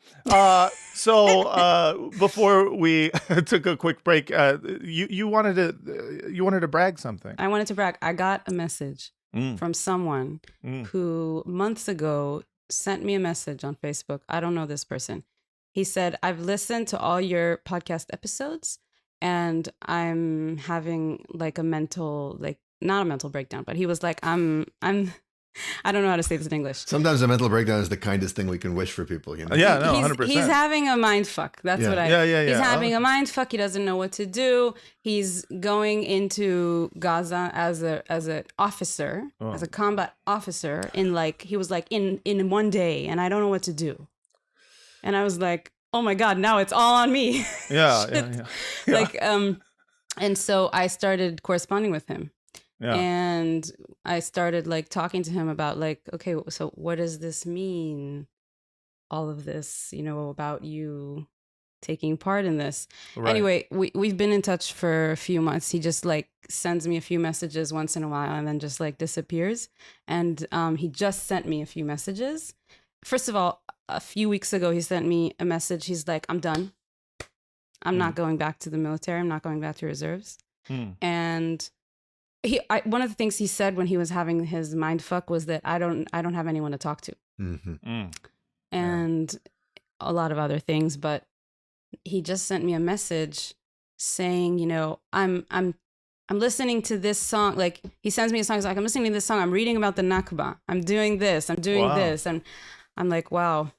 So before we took a quick break, you wanted to brag something. I wanted to brag. I got a message from someone who months ago sent me a message on Facebook. I don't know this person. He said, I've listened to all your podcast episodes and I'm having like a mental, not a mental breakdown, but he was like, I don't know how to say this in English. Sometimes a mental breakdown is the kindest thing we can wish for people. Yeah, no, 100%. He's having a mind fuck. That's what He's having a mind fuck. He doesn't know what to do. He's going into Gaza as an officer, as a combat officer he was like in one day, and I don't know what to do. And I was like, oh my God, now it's all on me. Yeah. And so I started corresponding with him. Yeah. And I started talking to him about okay, so what does this mean? All of this, about you taking part in this. Right. Anyway, we've been in touch for a few months. He just sends me a few messages once in a while and then just disappears. And he just sent me a few messages. First of all, a few weeks ago, he sent me a message. He's like, I'm done. I'm not going back to the military. I'm not going back to reserves. And one of the things he said when he was having his mind fuck was that I don't have anyone to talk to, and a lot of other things. But he just sent me a message saying, I'm listening to this song. He sends me a song. He's like, I'm listening to this song. I'm reading about the Nakba. I'm doing this. I'm doing this, and I'm like, wow.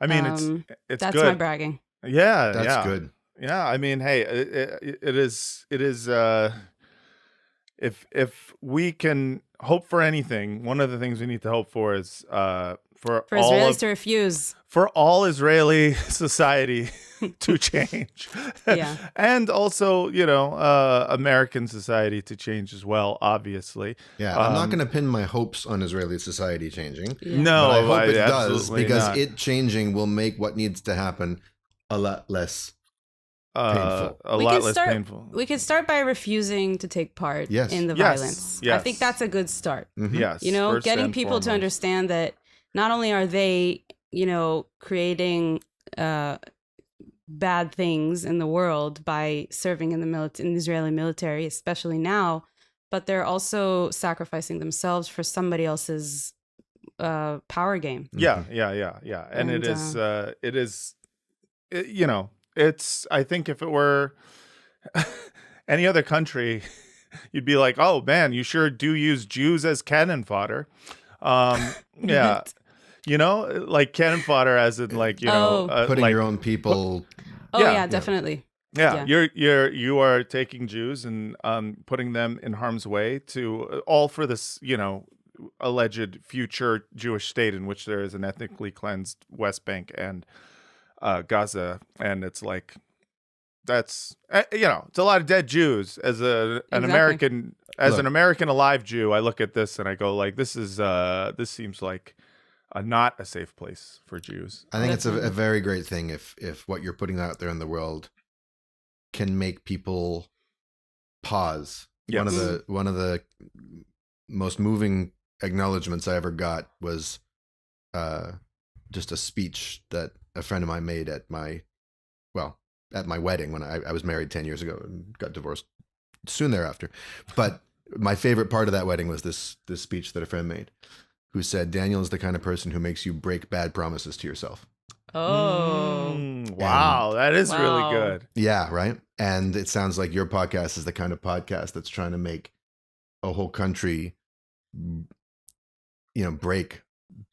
I mean, it's that's good. my bragging. Yeah, That's good. Yeah, I mean, hey, it is if we can hope for anything, one of the things we need to hope for is for all Israelis to refuse. for all Israeli society to change. Yeah. And also, American society to change as well, obviously. Yeah, I'm not going to pin my hopes on Israeli society changing. No, but I hope it does, absolutely because not. it changing will make what needs to happen a lot less painful. A lot less painful. We could start by refusing to take part Yes. in the Yes. violence. Yes. I think that's a good start. Yes. Getting first people and to foremost. understand that not only are they, creating bad things in the world by serving in the Israeli military, especially now, but they're also sacrificing themselves for somebody else's power game. Yeah. And it's, I think if it were any other country, you'd be like, oh man, you sure do use Jews as cannon fodder. Yeah. Like cannon fodder as in like, Putting like, your own people. Oh Yeah. yeah, definitely. Yeah, you are taking Jews and putting them in harm's way to all for this, alleged future Jewish state in which there is an ethnically cleansed West Bank and Gaza, and it's like that's it's a lot of dead Jews. As an American, an American alive Jew, I look at this and I go like, this seems like not a safe place for Jews. I think it's a very great thing if what you're putting out there in the world can make people pause. Yes. One of the most moving acknowledgments I ever got was just a speech that a friend of mine made at my wedding when I was married 10 years ago and got divorced soon thereafter. But my favorite part of that wedding was this speech that a friend made, who said, Daniel is the kind of person who makes you break bad promises to yourself. Oh. Wow, that is really Wow. good. Yeah, right. And it sounds like your podcast is the kind of podcast that's trying to make a whole country, break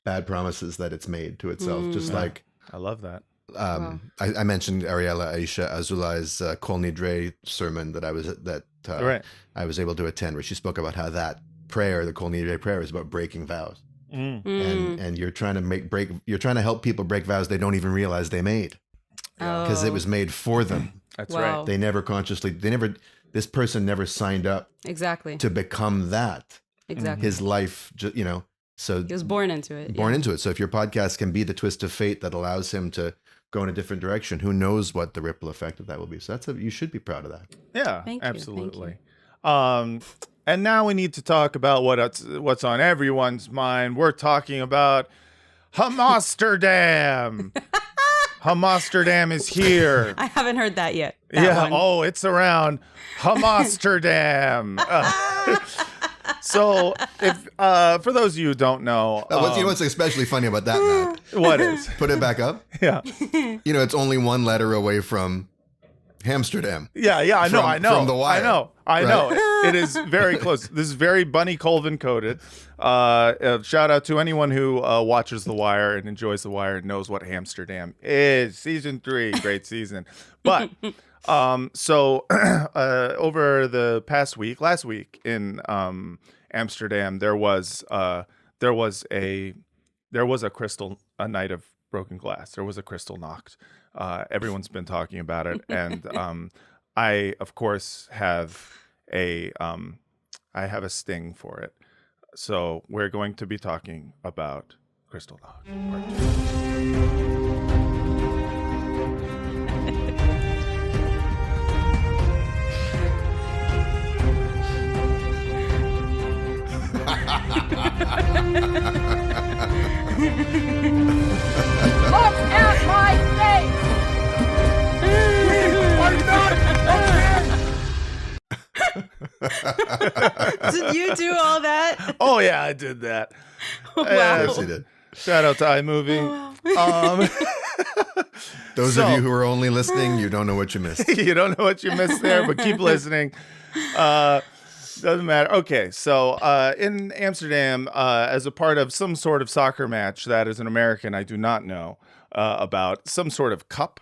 bad promises that it's made to itself. Just like I love that. I mentioned Ariella Aisha Azulai's Kol Nidre sermon that Right. I was able to attend, where she spoke about how that prayer, the Kol Nidre prayer, is about breaking vows. And you're trying to help people break vows they don't even realize they made, because it was made for them. That's Wow. right. This person never signed up Exactly. to become that. Exactly. His life, so He was born into it. born into it. So if your podcast can be the twist of fate that allows him to go in a different direction, who knows what the ripple effect of that will be. So you should be proud of that. Yeah, Thank you, absolutely. And now we need to talk about what's on everyone's mind. We're talking about Amsterdam. Amsterdam is here. I haven't heard that yet. Yeah. One. Oh, it's around Amsterdam. So, if for those of you who don't know, What's especially funny about that, Matt? what is? Put it back up. Yeah. It's only one letter away from Amsterdam. Yeah. I know. From The Wire. I know. It is very close. This is very Bunny Colvin coded. Shout out to anyone who watches The Wire and enjoys The Wire and knows what Amsterdam is. Season 3, great season. But so over the past week, last week in Amsterdam, there was a night of broken glass. There was a crystal knocked. Everyone's been talking about it, and I, of course, have a sting for it. So we're going to be talking about Crystal Knock Part 2. Look at my face! Did you do all that? Oh yeah, I did that. Wow. Yes, he did. Shout out to iMovie. Those of you who are only listening, you don't know what you missed. You don't know what you missed there, but keep listening. Doesn't matter. Okay, so in Amsterdam, as a part of some sort of soccer match that as an American I do not know about, some sort of cup.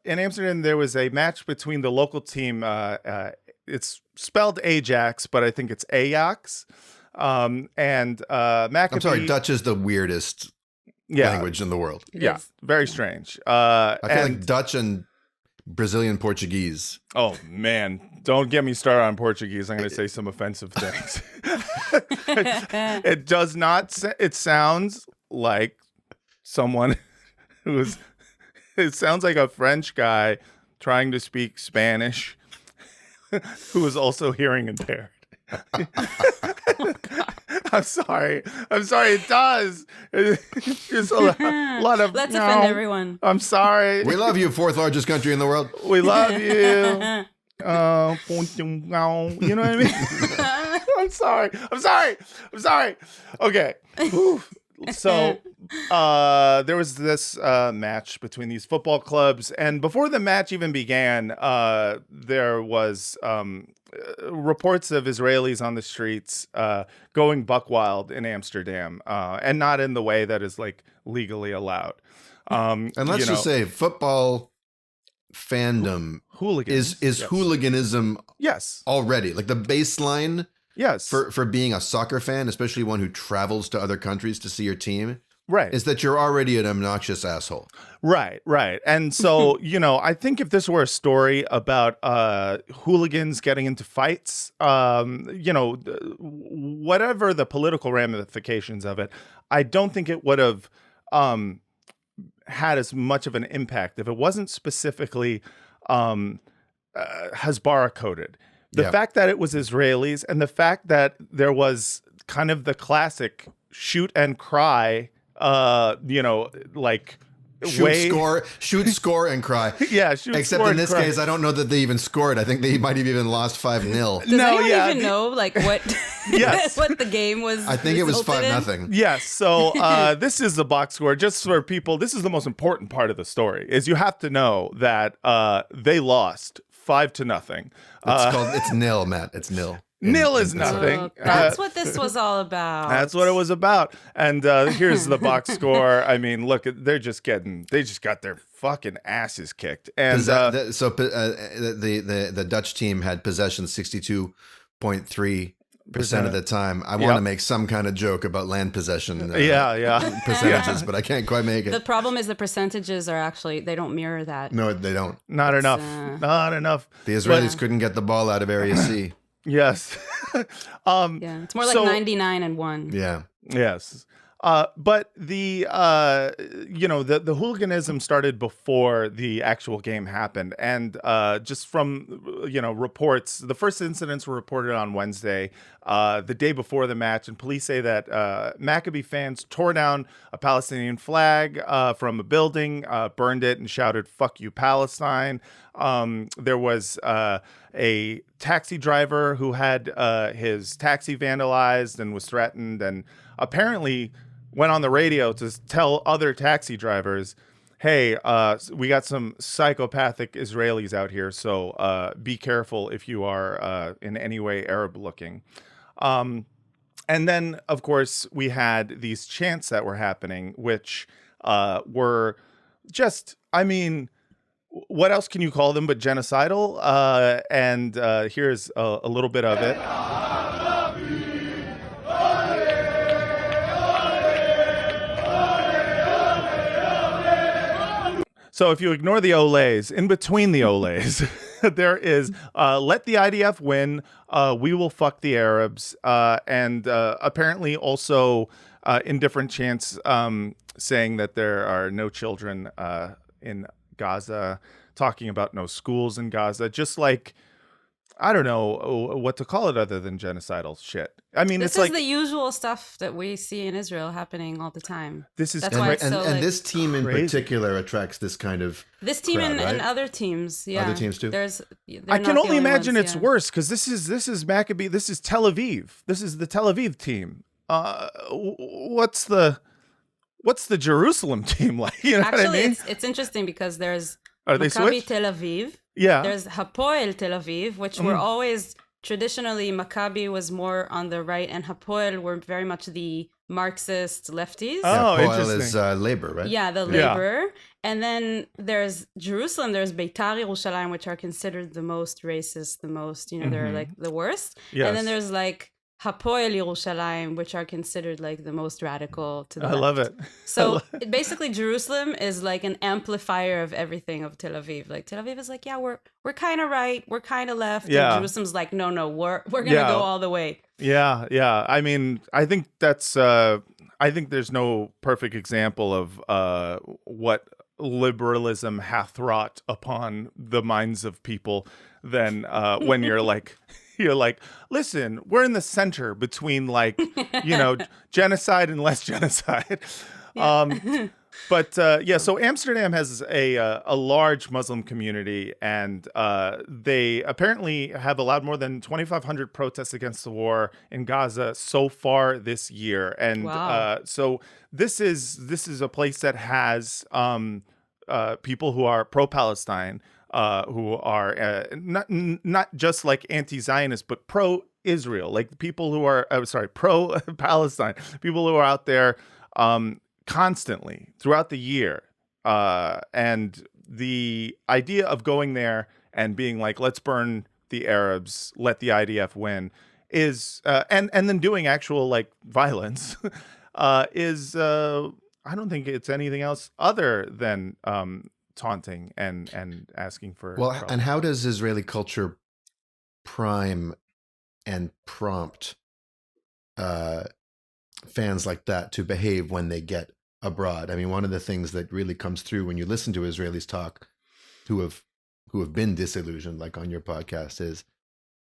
In Amsterdam, there was a match between the local team it's spelled Ajax, but I think it's Ajax. And Maccabi. I'm sorry, Dutch is the weirdest language in the world. Yeah, very strange. I feel like Dutch and Brazilian Portuguese. Oh man, don't get me started on Portuguese. I'm going to say some offensive things. It does not. It sounds like someone who's. It sounds like a French guy trying to speak Spanish, who is also hearing impaired. I'm sorry. It does. It's just a lot of. Let's offend everyone. I'm sorry. We love you, fourth largest country in the world. We love you. You know what I mean? I'm sorry. Okay. So there was this match between these football clubs, and before the match even began, there was reports of Israelis on the streets going buck wild in Amsterdam, and not in the way that is like legally allowed. And let's just say football fandom is hooliganism. Yes, already like the baseline. Yes, for being a soccer fan, especially one who travels to other countries to see your team, right, is that you're already an obnoxious asshole. Right. And so, I think if this were a story about hooligans getting into fights, whatever the political ramifications of it, I don't think it would have had as much of an impact if it wasn't specifically Hasbara coded. The fact that it was Israelis and the fact that there was kind of the classic shoot and cry, like shoot, score, and cry. Yeah, shoot, except score, in this case, I don't know that they even scored. I think they might have even lost 5-0. Does anyone even know like what? Yes, what the game was. I think it was 5-0. Yes. So this is the box score. Just for people, this is the most important part of the story. Is you have to know that they lost 5-0. It's nil, Matt. It's nil. Nil is nothing. That's what this was all about. That's what it was about. And here's the box score. I mean, look, they just got their fucking asses kicked. And the Dutch team had possession 62.3% of the time. I want to make some kind of joke about land possession. Percentages, but I can't quite make it. The problem is the percentages are actually, they don't mirror that. No, they don't. Not enough. Not enough. The Israelis couldn't get the ball out of Area C. Yes. It's more like 99-1. Yeah. Yes. But the the hooliganism started before the actual game happened, and just from reports, the first incidents were reported on Wednesday, the day before the match, and police say that Maccabi fans tore down a Palestinian flag from a building, burned it, and shouted "Fuck you, Palestine." There was a taxi driver who had his taxi vandalized and was threatened, and apparently went on the radio to tell other taxi drivers, hey, we got some psychopathic Israelis out here, so be careful if you are in any way Arab looking. And then, of course, we had these chants that were happening, which were just, I mean, what else can you call them but genocidal? And here's a little bit of it. So if you ignore the Olays, in between the Olays, there is let the IDF win, we will fuck the Arabs, and apparently also in different chants saying that there are no children in Gaza, talking about no schools in Gaza, just like, I don't know what to call it other than genocidal shit. I mean, this it's is the usual stuff that we see in Israel happening all the time. That's why it's so, this team in particular attracts this kind of team crowd, and other teams. Yeah, other teams too. I can only imagine it's worse because this is Maccabi. This is Tel Aviv. This is the Tel Aviv team. What's the Jerusalem team like? You know Actually, what I mean? It's interesting because there's Maccabi Tel Aviv. Yeah. There's Hapoel Tel Aviv, which were always traditionally Maccabi was more on the right, and Hapoel were very much the Marxist lefties. Oh, Hapoel interesting. is labor, right? Yeah, the labor. And then there's Jerusalem, there's Beitar Yerushalayim, which are considered the most racist, the most, they're like the worst. Yes. And then there's like Hapoel Yerushalayim, which are considered like the most radical to the left. love it. So basically Jerusalem is like an amplifier of everything of Tel Aviv. Like Tel Aviv is like, yeah, we're kind of right, we're kind of left. Yeah. And Jerusalem's like, no, we're going to go all the way. Yeah. I mean, I think that's I think there's no perfect example of what liberalism hath wrought upon the minds of people than when you're like, listen, we're in the center between like, genocide and less genocide. But so Amsterdam has a large Muslim community, and they apparently have allowed more than 2,500 protests against the war in Gaza so far this year. And so this is a place that has people who are pro-Palestine, who are not just like anti-Zionist, but pro-Israel, like people who are pro-Palestine, people who are out there constantly throughout the year. And the idea of going there and being like, let's burn the Arabs, let the IDF win, is and then doing actual like violence is I don't think it's anything else other than taunting and asking for trouble. And how does Israeli culture prime and prompt fans like that to behave when they get abroad? I mean, one of the things that really comes through when you listen to Israelis talk who have been disillusioned, like on your podcast, is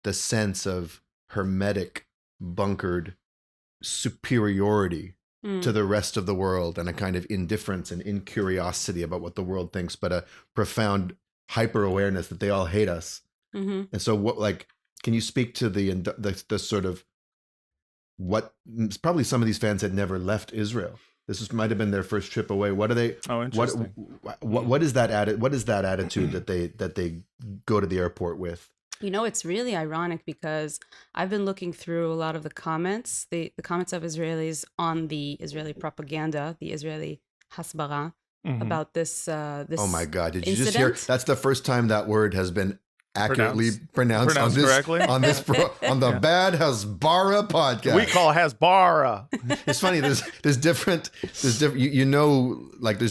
the sense of hermetic, bunkered superiority to the rest of the world, and a kind of indifference and incuriosity about what the world thinks, but a profound hyper awareness that they all hate us. And so can you speak to the sort of what probably some of these fans had never left Israel? This might have been their first trip away. What are they? Oh, interesting. What is that what is that attitude that they go to the airport with? It's really ironic because I've been looking through a lot of the comments, the comments of Israelis on the Israeli propaganda, the Israeli Hasbara, about this. Oh my God! Did you just hear? That's the first time that word has been accurately pronounced on this correctly on the Bad Hasbara podcast. We call Hasbara. It's funny. There's different. There's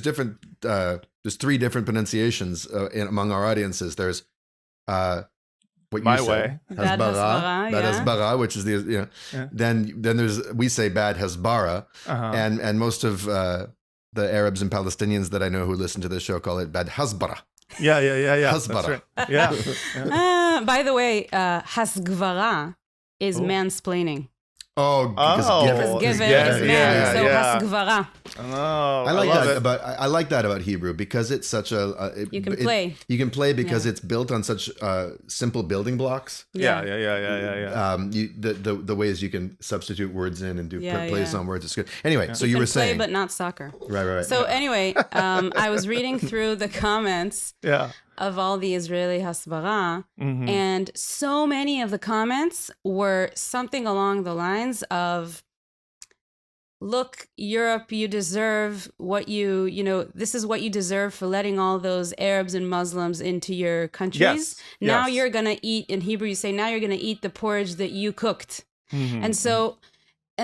different. There's three different pronunciations among our audiences. There's what my you way, Hasbara, Bad Hasbara, which is the Then there's we say Bad Hasbara, and most of the Arabs and Palestinians that I know who listen to this show call it Bad Hasbara. Yeah. Hasbara. Right. Yeah. By the way, Hasgvara is mansplaining. Oh, because given is man, so Hasgvara. Oh, I like that about Hebrew because it's such you can play. You can play because it's built on such simple building blocks. Yeah. The ways you can substitute words in and do plays on words. It's good. Anyway, so you were play, saying, but not soccer. Right. So anyway, I was reading through the comments. Of all the Israeli Hasbara, and so many of the comments were something along the lines of, look, Europe, you deserve what this is what you deserve for letting all those Arabs and Muslims into your countries. Now you're going to eat, in Hebrew you say, now you're going to eat the porridge that you cooked. And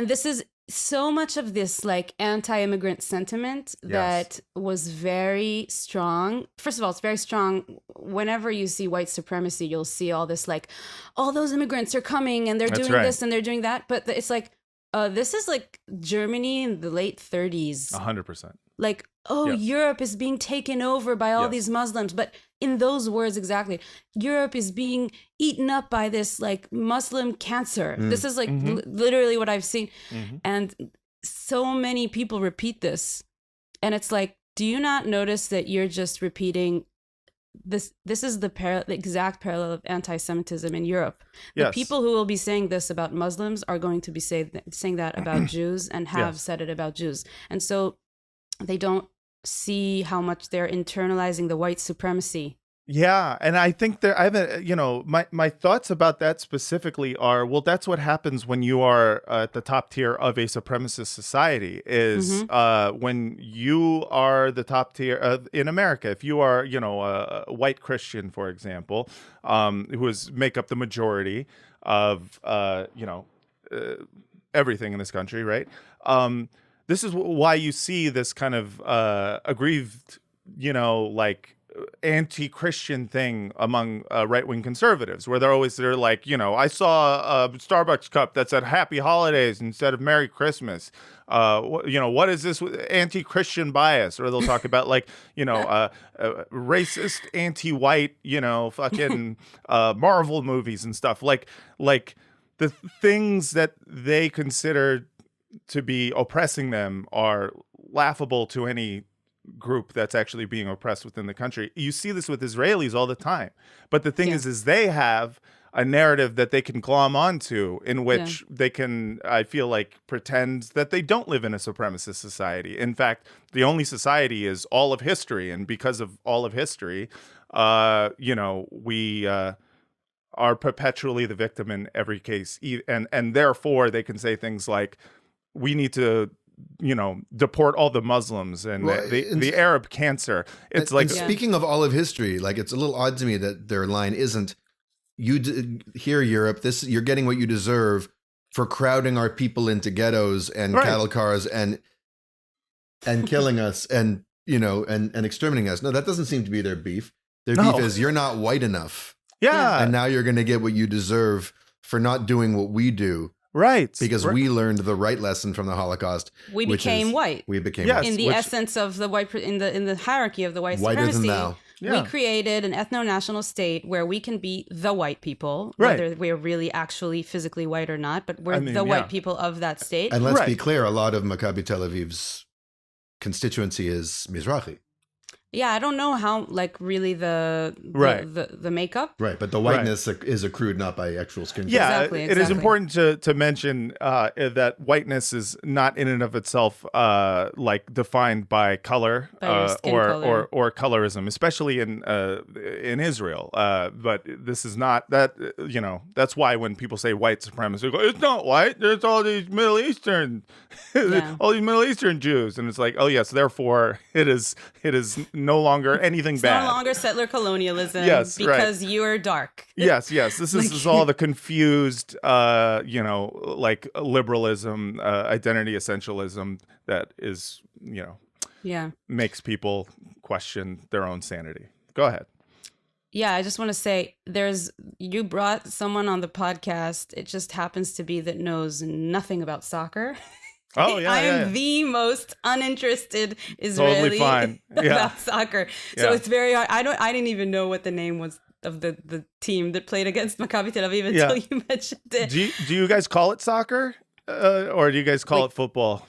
this is so much of this like anti-immigrant sentiment that was very strong. First of all, it's very strong. Whenever you see white supremacy, you'll see all this like, all those immigrants are coming and they're doing this and they're doing that. But it's like, this is like Germany in the late 30s. 100%. Like, Europe is being taken over by all these Muslims. But in those words exactly, Europe is being eaten up by this like Muslim cancer. This is like literally what I've seen. And so many people repeat this. And it's like, do you not notice that you're just repeating this? This is the exact parallel of anti-Semitism in Europe. The people who will be saying this about Muslims are going to be saying that about Jews and have said it about Jews. And so they don't see how much they're internalizing the white supremacy Yeah, and I think there, I haven't, my thoughts about that specifically are, well, that's what happens when you are at the top tier of a supremacist society is when you are the top tier in America. If you are, a white Christian, for example, make up the majority of, everything in this country, right? This is why you see this kind of aggrieved, like anti-Christian thing among right-wing conservatives, where they're like, I saw a Starbucks cup that said Happy Holidays instead of Merry Christmas. What is this anti-Christian bias? Or they'll talk about like, racist, anti-white, fucking Marvel movies and stuff. Like the things that they consider to be oppressing them are laughable to any group that's actually being oppressed within the country. You see this with Israelis all the time. But the thing is they have a narrative that they can glom onto in which they can, I feel like, pretend that they don't live in a supremacist society. In fact, the only society is all of history. And because of all of history, we are perpetually the victim in every case. And therefore, they can say things like, we need to deport all the Muslims and the Arab cancer. It's like, speaking of all of history, like it's a little odd to me that their line isn't, here Europe, you're getting what you deserve for crowding our people into ghettos and cattle cars and killing us and and exterminating us. No, that doesn't seem to be their beef. Their beef is you're not white enough. Yeah. And now you're going to get what you deserve for not doing what we do. Right. Because we learned the right lesson from the Holocaust. We became white. We became white. In the essence of the white, in the hierarchy of the white Whiter supremacy. than thou. We created an ethno-national state where we can be the white people, whether we're really actually physically white or not, but we're the white people of that state. And let's be clear, a lot of Maccabi Tel Aviv's constituency is Mizrahi. Yeah, I don't know how, like, really the makeup. Right, but the whiteness is accrued not by actual skin color. Yeah, Exactly. It is important to mention that whiteness is not in and of itself like defined by color color. or colorism, especially in Israel. But this is not that. That's why when people say white supremacy, they go, it's not white. There's all these Middle Eastern, all these Middle Eastern Jews, and it's like, oh yes, therefore it is no longer anything bad. No longer settler colonialism. Yes, because you're dark. Yes. This is all the confused, like liberalism, identity essentialism that is, makes people question their own sanity. Go ahead. Yeah, I just want to say you brought someone on the podcast. It just happens to be that knows nothing about soccer. Oh yeah, I am the most uninterested Israeli about soccer. So it's very hard. I didn't even know what the name was of the team that played against Maccabi Tel Aviv until you mentioned it. Do you guys call it soccer, or do you guys call it football?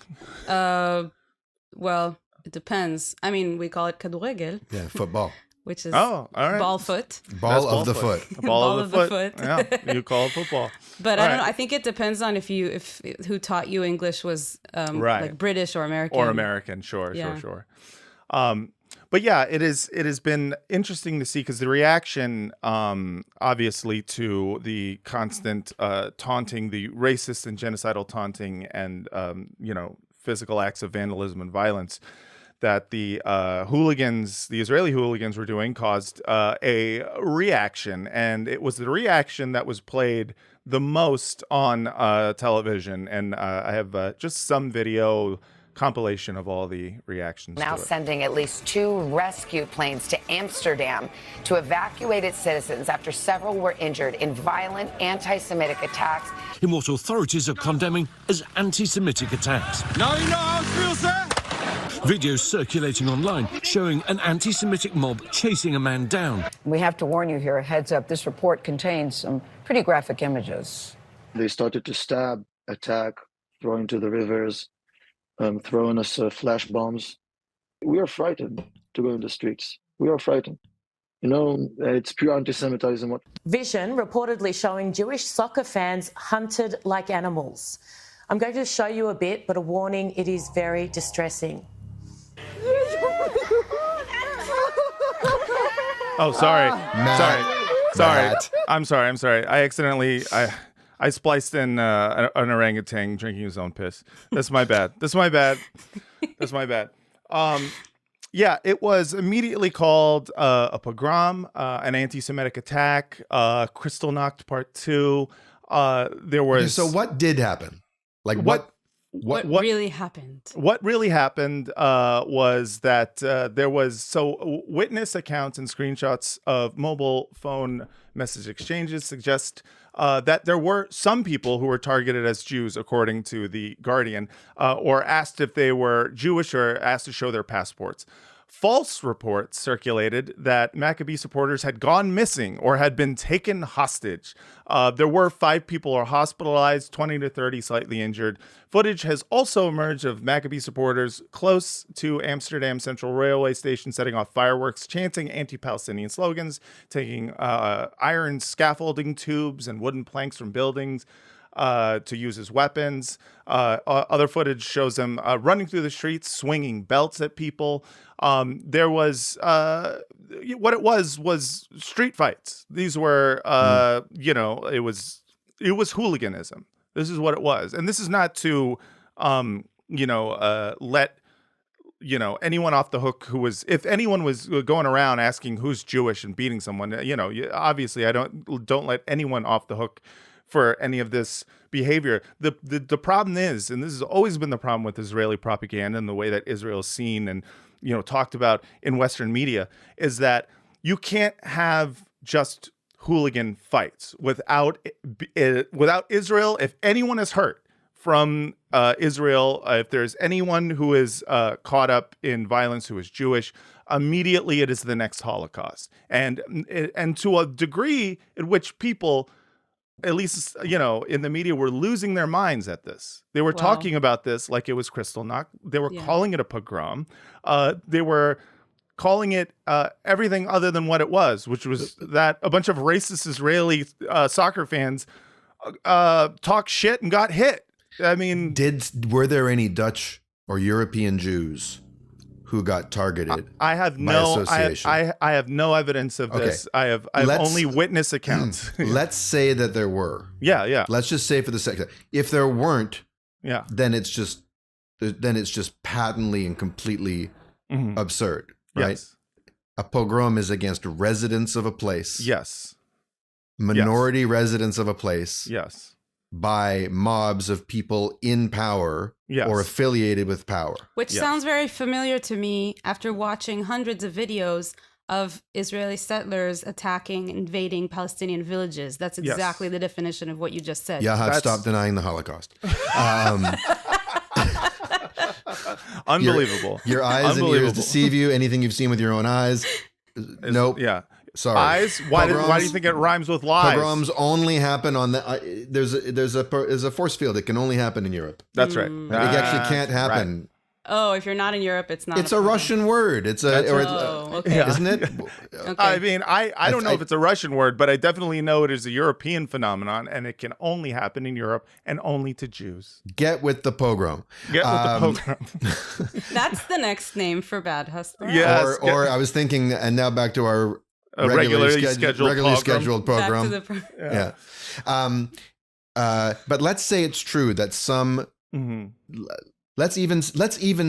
Well, it depends. I mean, we call it kadurregel. Yeah, football. Which is all right. ball foot. Ball of the foot. Ball of the foot. Yeah, you call it football. But I don't know. I think it depends on if who taught you English was like British or American. Or American, sure. But yeah, it has been interesting to see because the reaction, obviously, to the constant taunting, the racist and genocidal taunting, and physical acts of vandalism and violence that the Israeli hooligans were doing caused a reaction. And it was the reaction that was played the most on television. And I have just some video compilation of all the reactions. Now sending at least 2 rescue planes to Amsterdam to evacuate its citizens after several were injured in violent anti-Semitic attacks. In what authorities are condemning as anti-Semitic attacks. Now you know how it feels, sir? Videos circulating online showing an anti-Semitic mob chasing a man down. We have to warn you here, heads up, this report contains some pretty graphic images. They started to stab, attack, throw into the rivers, throwing us flash bombs. We are frightened to go in the streets. We are frightened. It's pure anti-Semitism. Vision reportedly showing Jewish soccer fans hunted like animals. I'm going to show you a bit, but a warning, it is very distressing. Oh, sorry. Sorry. Matt. I'm sorry. I accidentally I spliced in an orangutan drinking his own piss. That's my bad. Yeah, it was immediately called a pogrom, an anti-Semitic attack, Kristallnacht Part 2. There was. Okay, so what did happen? Like what really happened? What really happened was that there was witness accounts and screenshots of mobile phone message exchanges suggest that there were some people who were targeted as Jews, according to The Guardian, or asked if they were Jewish or asked to show their passports. False reports circulated that Maccabi supporters had gone missing or had been taken hostage. There were 5 people are hospitalized, 20 to 30 slightly injured. Footage has also emerged of Maccabi supporters close to Amsterdam Central Railway Station setting off fireworks, chanting anti-Palestinian slogans, taking iron scaffolding tubes and wooden planks from buildings to use as weapons. Other footage shows them running through the streets, swinging belts at people. There was what it was street fights. These were it was hooliganism. This is what it was, and this is not to let anyone off the hook who was, if anyone was going around asking who's Jewish and beating someone, obviously I don't let anyone off the hook for any of this behavior. The problem is, and this has always been the problem with Israeli propaganda and the way that Israel is seen and talked about in Western media, is that you can't have just hooligan fights without Israel. If anyone is hurt from Israel, if there's anyone who is caught up in violence who is Jewish, immediately it is the next Holocaust. And to a degree in which people, at least, in the media, were losing their minds at this. They were talking about this like it was Kristallnacht. They were calling it a pogrom. They were calling it everything other than what it was, which was that a bunch of racist Israeli soccer fans talked shit and got hit. I mean, were there any Dutch or European Jews who got targeted? I have no evidence of this. I have only witness accounts. Let's say that there were. Yeah. Let's just say for the sake of it, if there weren't, yeah, then it's just patently and completely absurd, right? Yes. A pogrom is against residents of a place. Yes. Minority residents of a place. Yes. By mobs of people in power or affiliated with power. Which sounds very familiar to me after watching hundreds of videos of Israeli settlers attacking, invading Palestinian villages. That's exactly the definition of what you just said. Yahav, stop denying the Holocaust. Unbelievable. Your eyes and ears deceive you. Anything you've seen with your own eyes. Nope. Yeah. Sorry. Eyes? Why do you think it rhymes with lies? Pogroms only happen on the. There's a force field. It can only happen in Europe. That's right. It actually can't happen. Right. Oh, if you're not in Europe, it's not. It's a Russian word. It's okay. Isn't it? Okay. I mean, I don't know if it's a Russian word, but I definitely know it is a European phenomenon, and it can only happen in Europe and only to Jews. Get with the pogrom. Get with the pogrom. That's the next name for Bad Hasbara. Yes. Or I was thinking, and now back to our regularly scheduled pogrom. Back to the but let's say it's true that some. Let's even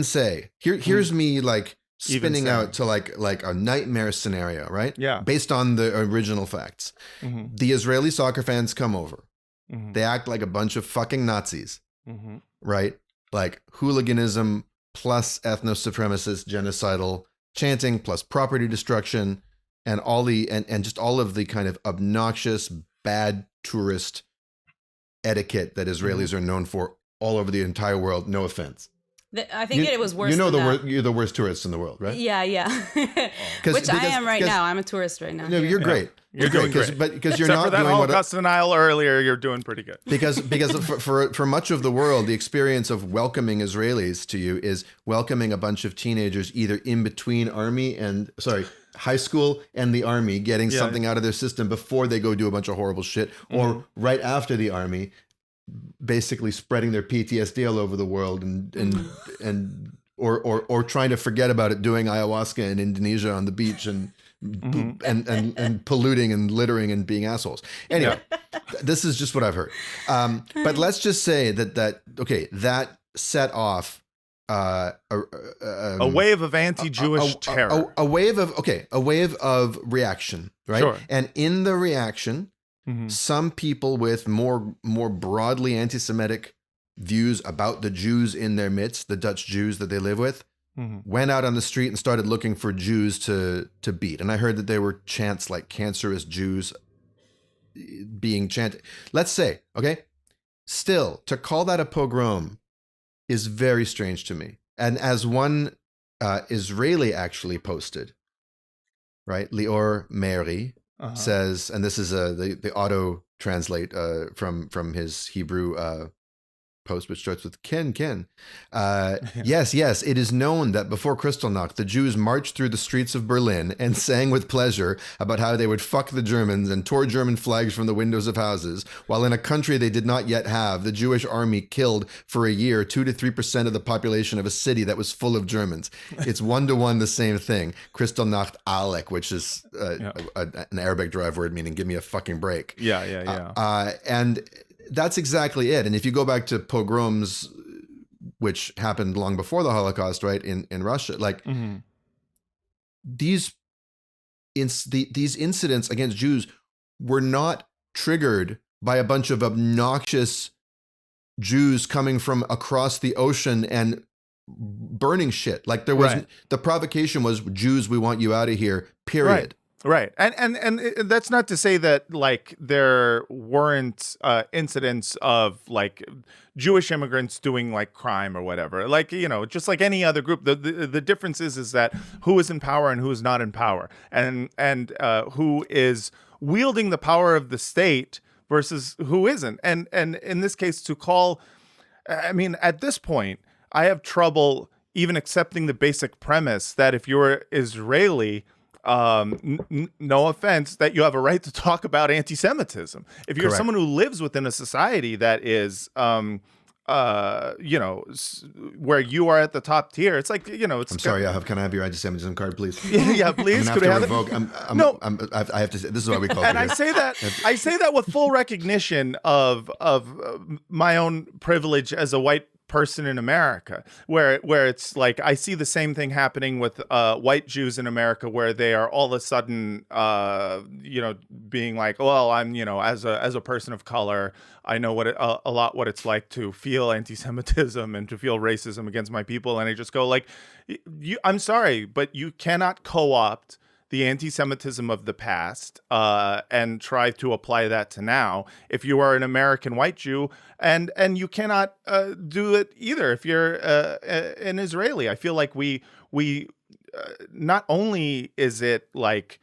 say here's me like spinning out to like a nightmare scenario, right? Yeah. Based on the original facts. The Israeli soccer fans come over. They act like a bunch of fucking Nazis, right? Like hooliganism plus ethno-supremacist genocidal chanting plus property destruction and all the and just all of the kind of obnoxious bad tourist etiquette that Israelis are known for all over the entire world. No offense. I think it was worse. You're the worst tourists in the world, right? Yeah. Which I am right now. I'm a tourist right now. No, you're great. You're doing great. Because you're Except not for that doing Holocaust denial earlier. You're doing pretty good. Because for much of the world, the experience of welcoming Israelis to you is welcoming a bunch of teenagers either in between high school and the army, getting something out of their system before they go do a bunch of horrible shit, or right after the army, basically spreading their PTSD all over the world or trying to forget about it, doing ayahuasca in Indonesia on the beach and and polluting and littering and being assholes. Anyway, this is just what I've heard. But let's just say that set off a wave of anti-Jewish terror, a wave of reaction, right? Sure. And in the reaction, some people with more broadly anti-Semitic views about the Jews in their midst, the Dutch Jews that they live with, went out on the street and started looking for Jews to beat. And I heard that there were chants like "cancerous Jews" being chanted. Let's say, still, to call that a pogrom is very strange to me. And as one Israeli actually posted, right? Lior Meiri says, and this is the auto translate from his Hebrew post, which starts with Ken. Yes, it is known that before Kristallnacht, the Jews marched through the streets of Berlin and sang with pleasure about how they would fuck the Germans and tore German flags from the windows of houses, while in a country they did not yet have, the Jewish army killed for a year 2 to 3% of the population of a city that was full of Germans. It's 1-to-1 the same thing. Kristallnacht Alek, which is an Arabic-derived word meaning give me a fucking break. And that's exactly it. And if you go back to pogroms, which happened long before the Holocaust, right, in Russia, like these incidents against Jews were not triggered by a bunch of obnoxious Jews coming from across the ocean and burning shit. Like there was the provocation was Jews, we want you out of here, period. Right. And that's not to say that like there weren't incidents of like Jewish immigrants doing like crime or whatever. Like, just like any other group, the difference is that who is in power and who is not in power, and who is wielding the power of the state versus who isn't. And in this case, at this point, I have trouble even accepting the basic premise that if you're Israeli, no offense, that you have a right to talk about anti-Semitism. If you're someone who lives within a society that is, where you are at the top tier, it's like, it's. I'm sorry, Yahav, can I have your anti-Semitism card, please? Yeah, please. Could I have revoke? I have to say, this is why we call it. And I say that with full recognition of my own privilege as a white person in America, where it's like I see the same thing happening with white Jews in America, where they are all of a sudden being like, well, I'm as a person of color, I know what it's like to feel anti-Semitism and to feel racism against my people, and I just go like, I'm sorry, but you cannot co-opt the anti-Semitism of the past and try to apply that to now if you are an American white Jew, and you cannot do it either if you're an Israeli. I feel like we not only is it like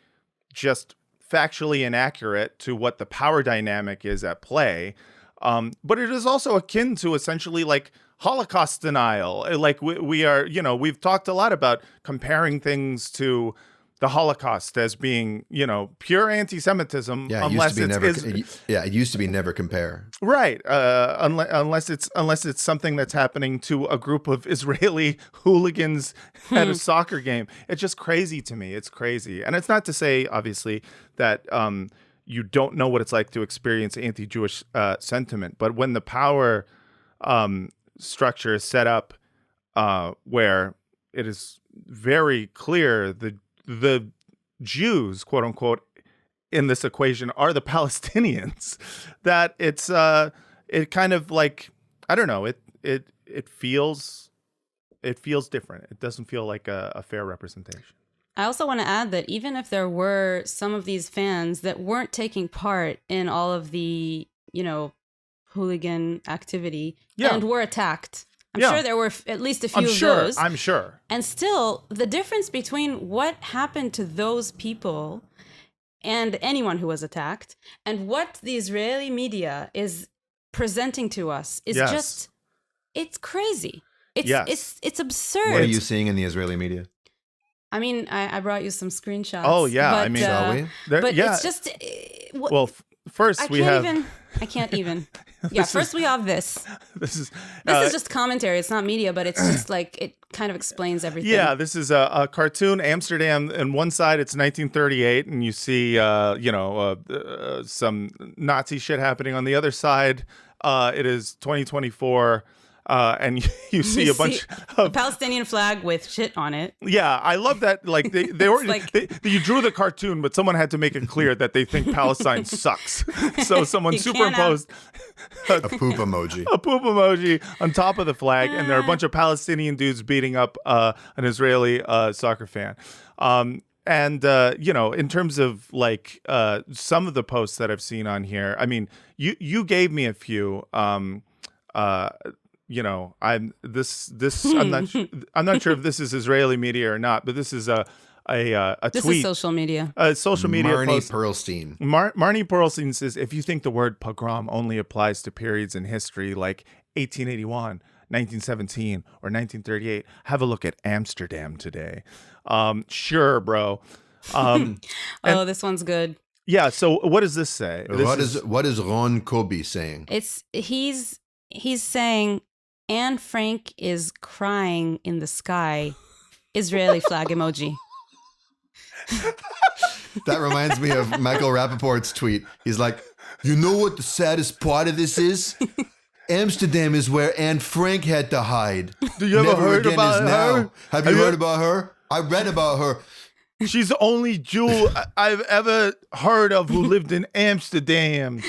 just factually inaccurate to what the power dynamic is at play, but it is also akin to essentially like Holocaust denial. Like we are, we've talked a lot about comparing things to the Holocaust as being, pure anti-Semitism. Yeah, it used to be never compare. Right, unless it's something that's happening to a group of Israeli hooligans at a soccer game. It's just crazy to me. It's crazy, and it's not to say, obviously, that you don't know what it's like to experience anti-Jewish sentiment, but when the power structure is set up where it is very clear the Jews, quote unquote, in this equation are the Palestinians, that it's it kind of like, I don't know, it feels different. It doesn't feel like a fair representation. I also want to add that even if there were some of these fans that weren't taking part in all of the, hooligan activity and were attacked, I'm sure there were at least a few of those. I'm sure. And still, the difference between what happened to those people and anyone who was attacked and what the Israeli media is presenting to us is just, it's crazy. It's absurd. What are you seeing in the Israeli media? I mean, I brought you some screenshots. Oh, yeah. But, shall we? It's just... First we have... I can't even. Yeah, first we have this. This is just commentary. It's not media, but it's just like it kind of explains everything. Yeah, this is a cartoon. Amsterdam. On one side, it's 1938, and you see, some Nazi shit happening. On the other side, it is 2024. And you see a bunch of a Palestinian flag with shit on it. Yeah, I love that. Like they were, you drew the cartoon, but someone had to make it clear that they think Palestine sucks. So someone superimposed a poop emoji, on top of the flag, and there are a bunch of Palestinian dudes beating up an Israeli soccer fan. And in terms of like some of the posts that I've seen on here, I mean, you gave me a few. I'm not sure if this is Israeli media or not, but this is a this tweet. Is social media. Social media Marnie post. Pearlstein. Marnie Pearlstein says, if you think the word pogrom only applies to periods in history like 1881, 1917, or 1938, have a look at Amsterdam today. Sure, bro. This one's good. Yeah. So what does this say? What is Ron Kobe saying? He's saying Anne Frank is crying in the sky. Israeli flag emoji. That reminds me of Michael Rappaport's tweet. He's like, you know what the saddest part of this is? Amsterdam is where Anne Frank had to hide. Do you ever heard about her? Now. Have you heard about her? I read about her. She's the only Jew I've ever heard of who lived in Amsterdam.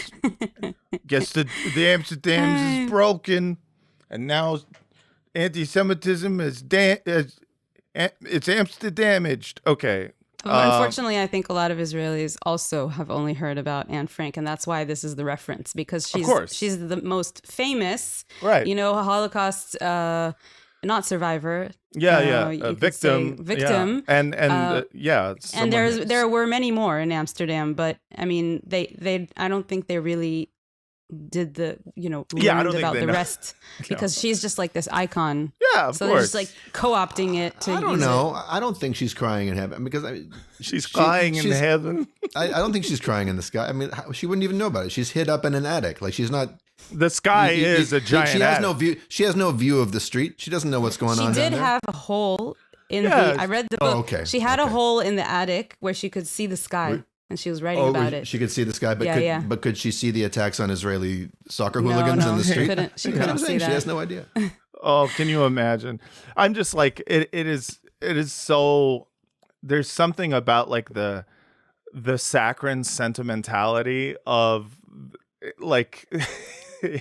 Guess the Amsterdam is broken, and now anti-Semitism is it's Amsterdamaged. Okay. Unfortunately, I think a lot of Israelis also have only heard about Anne Frank, and that's why this is the reference, because she's the most famous, right? Holocaust not survivor. Victim. Victim. Yeah. And there were many more in Amsterdam, but I mean, I don't think they really did learned about the rest because she's just like this icon. Yeah, of so course. they're just like co-opting it to I don't know. I don't think she's crying in heaven because she's crying in heaven. I don't think she's crying in the sky. I mean, she wouldn't even know about it. She's hid up in an attic. Like she's not. The sky is a giant. She has no view. She has no view of the street. She doesn't know what's going on. She did have a hole in the. I read the book. Oh, okay. She had a hole in the attic where she could see the sky, and she was writing about it. She could see the sky, but could she see the attacks on Israeli soccer hooligans in the street? She couldn't see that. She has no idea. Oh, can you imagine? I'm just like it is so. There's something about like the saccharine sentimentality of like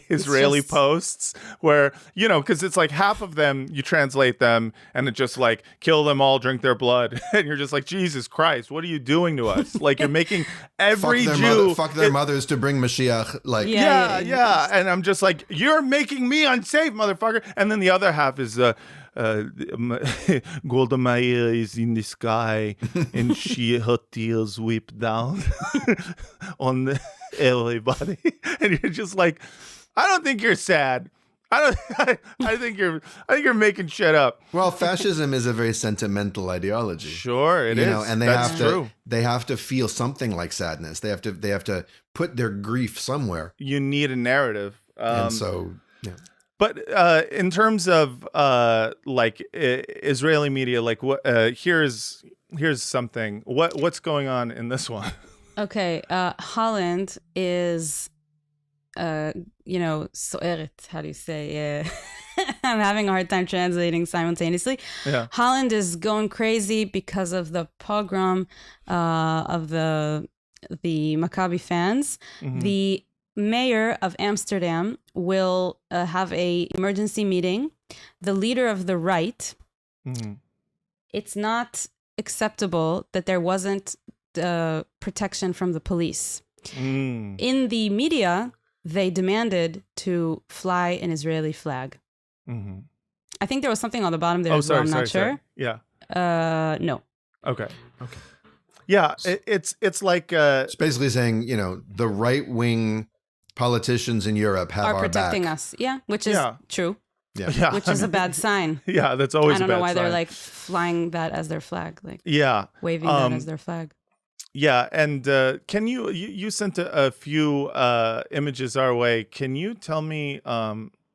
Israeli posts where, because it's like half of them, you translate them and it just like kill them all, drink their blood. And you're just like, Jesus Christ, what are you doing to us? Like you're making every Jew fuck their mothers to bring Mashiach. Like, yeah. And I'm just like, you're making me unsafe, motherfucker. And then the other half is, Golda Meir is in the sky and her tears weep down on everybody. And you're just like, I don't think you're sad. I think you're making shit up. Well, fascism is a very sentimental ideology. Sure, it is. And true. They have to feel something like sadness. They have to put their grief somewhere. You need a narrative. And so, yeah. But in terms of like Israeli media, like what here's something. What's going on in this one? Okay, Holland is, soeret. How do you say? I'm having a hard time translating simultaneously. Yeah. Holland is going crazy because of the pogrom of the Maccabi fans. Mm-hmm. The mayor of Amsterdam will have a emergency meeting. The leader of the right. Mm-hmm. It's not acceptable that there wasn't protection from the police. In the media, they demanded to fly an Israeli flag. Mm-hmm. I think there was something on the bottom there as well. I'm not sure. Yeah. No. Okay. Yeah, it's like it's basically saying, the right wing politicians in Europe have are our protecting back. us. Yeah, which is true. Yeah. Which is a bad sign. Yeah, that's always a bad sign. I don't know why they're like flying that as their flag, like waving that as their flag. Yeah, and can you sent a few images our way? Can you tell me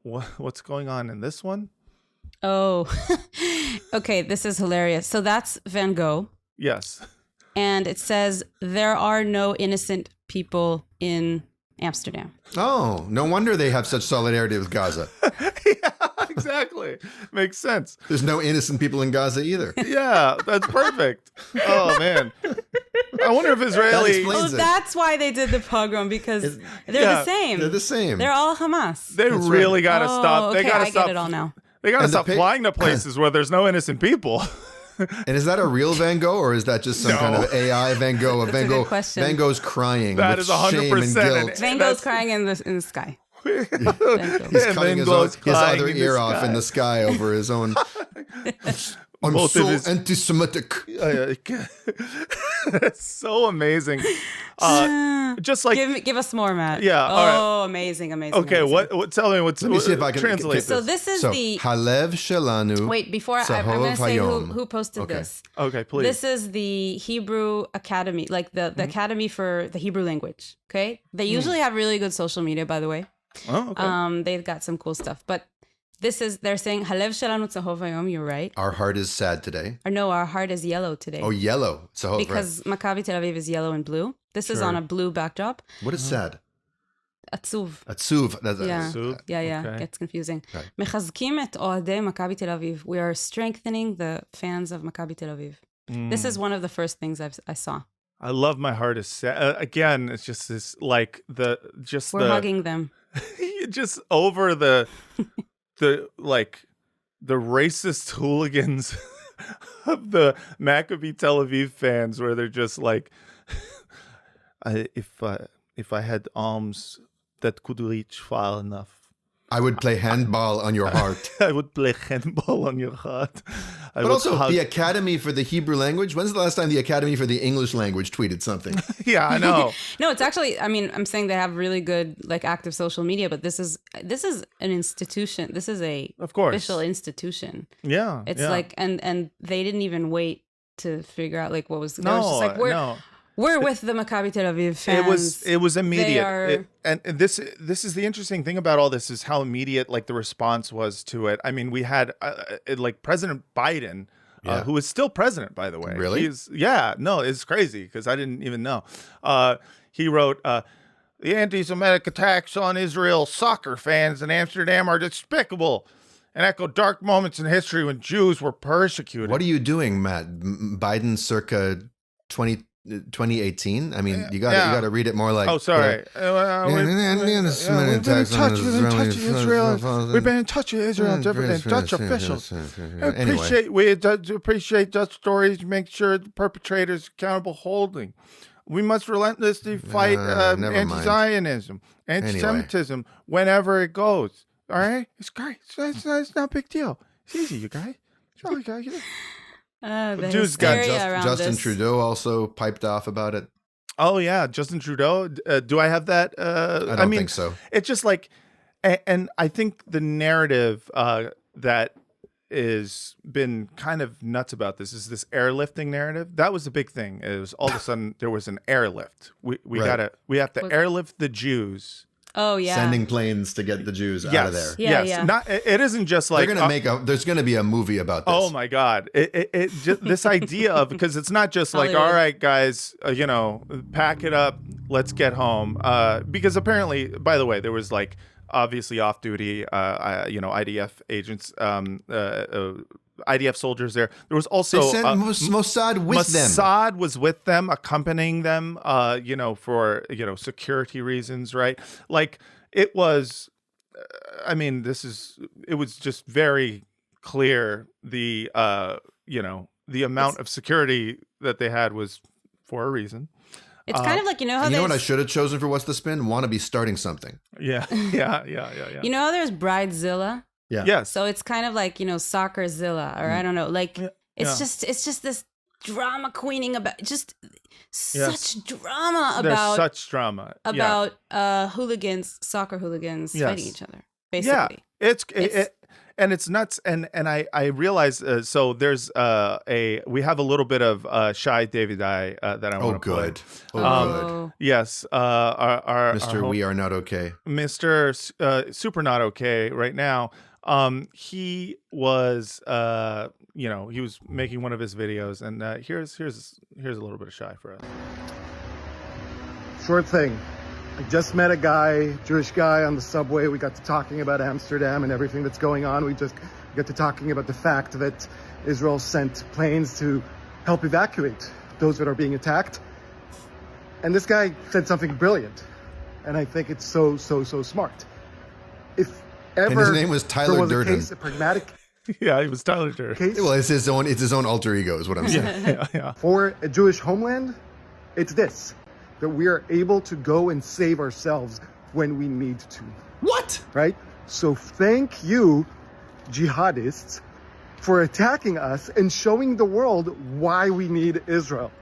what's going on in this one? Oh, okay. This is hilarious. So that's Van Gogh. Yes. And it says, there are no innocent people in Amsterdam. Oh, no wonder they have such solidarity with Gaza. Yeah, exactly. Makes sense. There's no innocent people in Gaza either. Yeah, that's perfect. Oh, man. I wonder if Israeli... That's why they did the pogrom, because they're the same. They're the same. They're all Hamas. They really got to stop. Okay, They got to I stop. get it all now. They got to stop flying to places where there's no innocent people. And is that a real Van Gogh, or is that just some kind of AI Van Gogh? That's a good question. Van Gogh's crying. That with is 100%. shame and guilt. Van Gogh's crying in the sky. He's cutting his other ear off in the sky over his own. I'm Both so of his- anti-Semitic. It's so amazing. Just like give us more, Matt. Yeah, all right. Amazing. Okay, amazing. what? Tell me what's. Let me see if I can translate. So this is the Halev Shelanu. Wait, before I'm Tzahov going to say Hayom. who posted Okay. this. Okay, please. This is the Hebrew Academy, like the Academy for the Hebrew language. Okay, they usually have really good social media, by the way. Oh, okay. They've got some cool stuff, but they're saying Halev Shelanu Tzahov Hayom. You're right. Our heart is sad today. Or no, our heart is yellow today. Oh, yellow. Tzahov, because Maccabi Tel Aviv is yellow and blue. This is on a blue backdrop. What is sad? Atzuv. Atzuv. That's Yeah. Atzuv. Yeah. Okay. Gets confusing. Right. מחזקים את אוהדי מכבי תל אביב. We are strengthening the fans of Maccabi Tel Aviv. This is one of the first things I saw. I love my heart is sad. Again, it's just this like We're hugging them. just over the like the racist hooligans of the Maccabi Tel Aviv fans, where they're just like, if I had arms that could reach far enough, I would play handball on your heart. I would play handball on your heart. But also, the Academy for the Hebrew language. When's the last time the Academy for the English language tweeted something? Yeah, I know. No, it's actually, I mean, I'm saying they have really good, like, active social media, but this is an institution. This is a official institution. Yeah. It's yeah. like, and they didn't even wait to figure out, like, what was, No, it was just like, we're with the Maccabi Tel Aviv fans. It was immediate. They are... and this is the interesting thing about all this is how immediate like the response was to it. I mean, we had like President Biden, who is still president, by the way. Really? It's crazy because I didn't even know. He wrote, the anti-Semitic attacks on Israel soccer fans in Amsterdam are despicable and echo dark moments in history when Jews were persecuted. What are you doing, Matt? Biden circa 2018. I mean, you got to read it more like. Oh, sorry. We've been in touch with Israel and Dutch officials. We appreciate Dutch stories. Make sure the perpetrators accountable holding. We must relentlessly fight anti-Zionism, anti-Semitism whenever it goes. All right, it's great. It's not a big deal. It's easy, you guys. It's all you guys. The Jews got hysteria around Justin this. Trudeau also piped off about it. Oh yeah, Justin Trudeau. Do I have that? I don't think so. It's just like, and I think the narrative that is been kind of nuts about this is this airlifting narrative. That was a big thing. It was all of a sudden there was an airlift. We have to airlift the Jews. Oh yeah, sending planes to get the Jews out of there. Yeah. It isn't just like they're gonna there's gonna be a movie about this. Oh my God! It just, this idea of, because it's not just like, all right, guys, pack it up, let's get home. Because apparently, by the way, there was like obviously off-duty, IDF agents, IDF soldiers there. There was also they sent Mossad with them. Mossad was with them, accompanying them, for security reasons, right? Like it was. It was just very clear the amount of security that they had was for a reason. It's kind of like, how what I should have chosen for What's the Spin? Want to be starting something. Yeah. You know how there's Bridezilla? Yeah. Yes. So it's kind of like, Soccerzilla, or I don't know, like it's just this drama queening about such drama about hooligans, soccer hooligans fighting each other, basically. Yeah. And it's nuts. And I realize, so there's we have a little bit of Shai Davidai that I want to play. Good. Yes. Mr. We Are Not Okay. Mr. Super Not Okay right now. He was, he was making one of his videos, and here's a little bit of Shai for us. Short thing. I just met a guy, Jewish guy, on the subway. We got to talking about Amsterdam and everything that's going on. We got to talking about the fact that Israel sent planes to help evacuate those that are being attacked. And this guy said something brilliant. And I think it's so smart. If ever and his name was Tyler there was Durden. a case, a pragmatic yeah, he was Tyler Durden. Case, well, it's his own alter ego is what I'm saying. yeah. For a Jewish homeland, it's this. That we are able to go and save ourselves when we need to. What? Right? So thank you, jihadists, for attacking us and showing the world why we need Israel.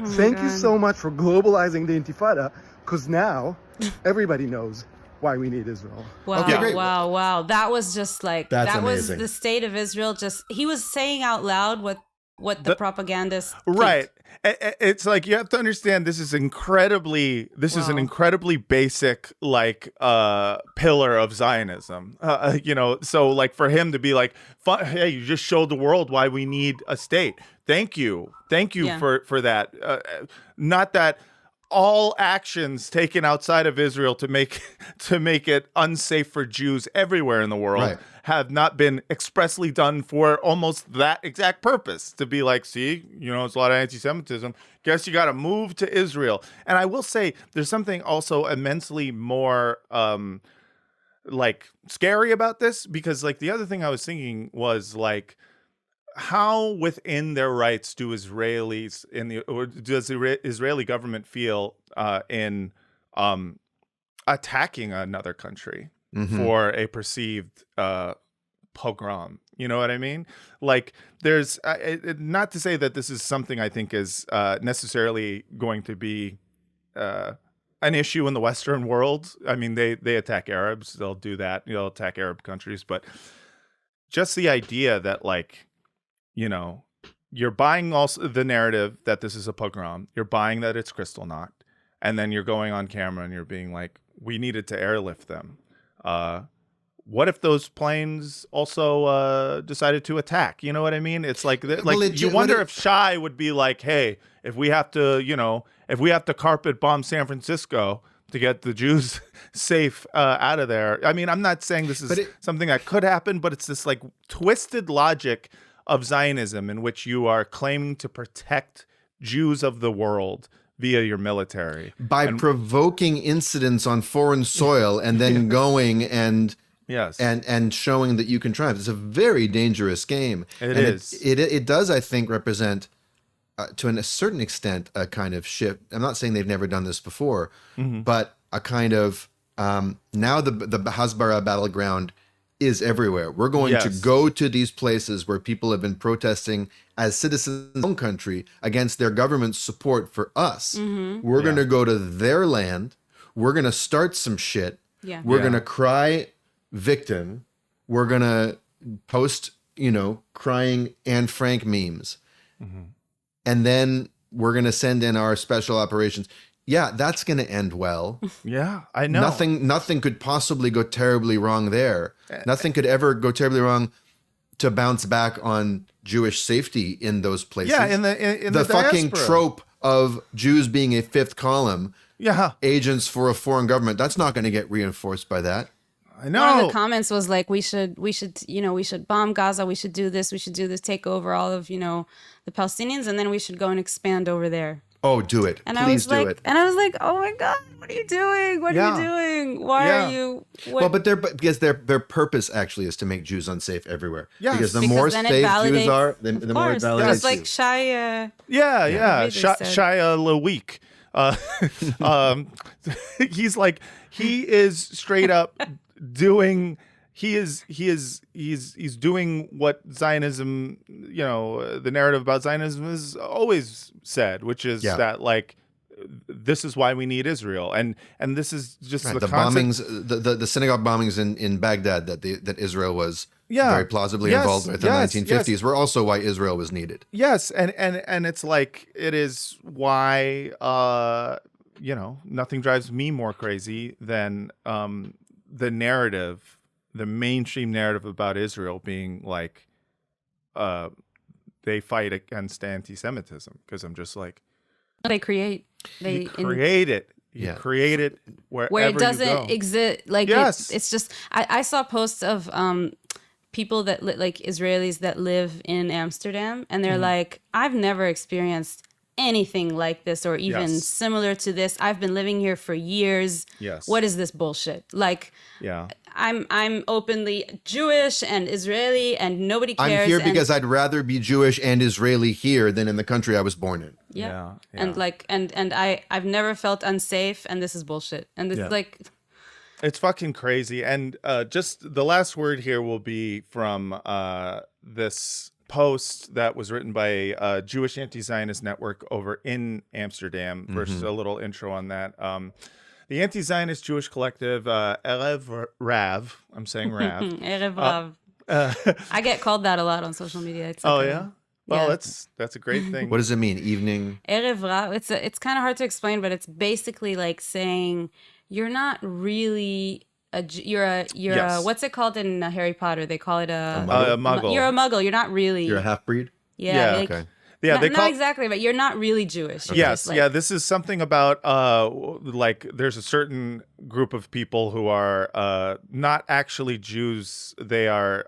Thank you so much for globalizing the Intifada, because now everybody knows why we need Israel. Wow, okay, wow. That was just like, That's that amazing. was the state of Israel. He was saying out loud what the propagandists right. It's like you have to understand this is an incredibly basic like pillar of Zionism. So like for him to be like, hey, you just showed the world why we need a state. Thank you for that. Not that all actions taken outside of Israel to make it unsafe for Jews everywhere in the world have not been expressly done for almost that exact purpose. To be like, see, it's a lot of anti-Semitism. Guess you got to move to Israel. And I will say, there's something also immensely more like scary about this, because like the other thing I was thinking was like, how within their rights do Israelis does the Israeli government feel in attacking another country for a perceived pogrom? You know what I mean? Like, there's not to say that this is something I think is necessarily going to be an issue in the Western world. I mean, they attack Arabs, they'll do that, they'll attack Arab countries, but just the idea that like, you're buying also the narrative that this is a pogrom. You're buying that it's Kristallnacht, and then you're going on camera and you're being like, "We needed to airlift them." What if those planes also decided to attack? You know what I mean? It's like, you wonder if Shai would be like, "Hey, if we have to carpet bomb San Francisco to get the Jews safe out of there." I mean, I'm not saying this is something that could happen, but it's this like twisted logic of Zionism in which you are claiming to protect Jews of the world via your military. By provoking incidents on foreign soil and then going and showing that you can triumph. It's a very dangerous game. It does, I think, represent, to a certain extent, a kind of shift. I'm not saying they've never done this before, but a kind of, now the Hasbara battleground is everywhere. We're going to go to these places where people have been protesting as citizens of their own country against their government's support for us. We're going to go to their land. We're going to start some shit. We're going to cry victim. We're going to post, crying Anne Frank memes. And then we're going to send in our special operations. Yeah, that's going to end well. Yeah, I know. Nothing could possibly go terribly wrong there. Nothing could ever go terribly wrong to bounce back on Jewish safety in those places. Yeah, in the fucking diaspora. trope of Jews being a fifth column. Yeah, agents for a foreign government. That's not going to get reinforced by that. I know. One of the comments was like, we should bomb Gaza. We should do this. Take over all of the Palestinians, and then we should go and expand over there. Oh, do it. And Please do it. And I was like, oh my God, what are you doing? What are you doing? Why are you? Well, but because their purpose actually is to make Jews unsafe everywhere. Yeah, because the more safe Jews are, the more it validates Just like Shia. Shia LaWeek. He's like, he is straight up doing. He's doing what Zionism, the narrative about Zionism has always said, which is that like this is why we need Israel, and this is just Right, the the concept. bombings, the synagogue bombings in Baghdad that Israel was very plausibly involved with in the 1950s were also why Israel was needed. Yes, and it's like it is why nothing drives me more crazy than the narrative, the mainstream narrative about Israel being like they fight against anti-Semitism, because I'm just like, they create it. You create it where it doesn't exist. Like it's just I saw posts of people that like Israelis that live in Amsterdam, and they're like, I've never experienced anything like this or even similar to this. I've been living here for years. Yes. What is this bullshit? Like, I'm openly Jewish and Israeli, and nobody cares. I'm here because I'd rather be Jewish and Israeli here than in the country I was born in. Yeah. And like, and I've never felt unsafe, and this is bullshit. And it's like, it's fucking crazy. And just the last word here will be from this post that was written by a Jewish anti-Zionist network over in Amsterdam. First, a little intro on that. The anti-Zionist Jewish collective, Erev Rav. I'm saying Rav. Erev Rav. I get called that a lot on social media. It's like well, that's a great thing. What does it mean? Evening? Erev Rav. It's kind of hard to explain, but it's basically like saying you're not really you're a what's it called in Harry Potter? They call it a muggle. You're a muggle. You're not really. You're a half-breed? Yeah. Like, okay. Yeah, not exactly, but you're not really Jewish. Yes, this is something about like there's a certain group of people who are not actually Jews. They are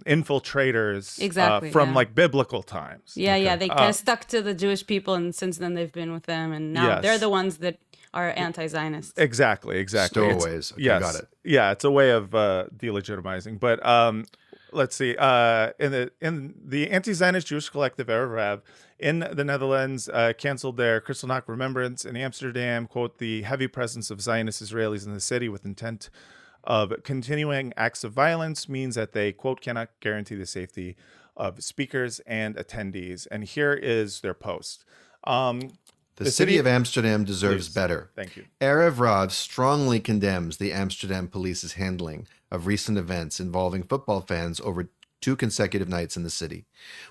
infiltrators from like biblical times. Yeah, they kind of stuck to the Jewish people, and since then they've been with them, and now they're the ones that are anti-Zionists. Exactly. Stowaways. Okay, yes, got it. Yeah, it's a way of delegitimizing, but. Let's see. In the anti-Zionist Jewish collective Erev Rav in the Netherlands canceled their Kristallnacht remembrance in Amsterdam. Quote, the heavy presence of Zionist Israelis in the city with intent of continuing acts of violence means that they, quote, cannot guarantee the safety of speakers and attendees. And here is their post. The city of Amsterdam deserves better. Thank you. Erev Rav strongly condemns the Amsterdam police's handling of recent events involving football fans over 2 consecutive nights in the city.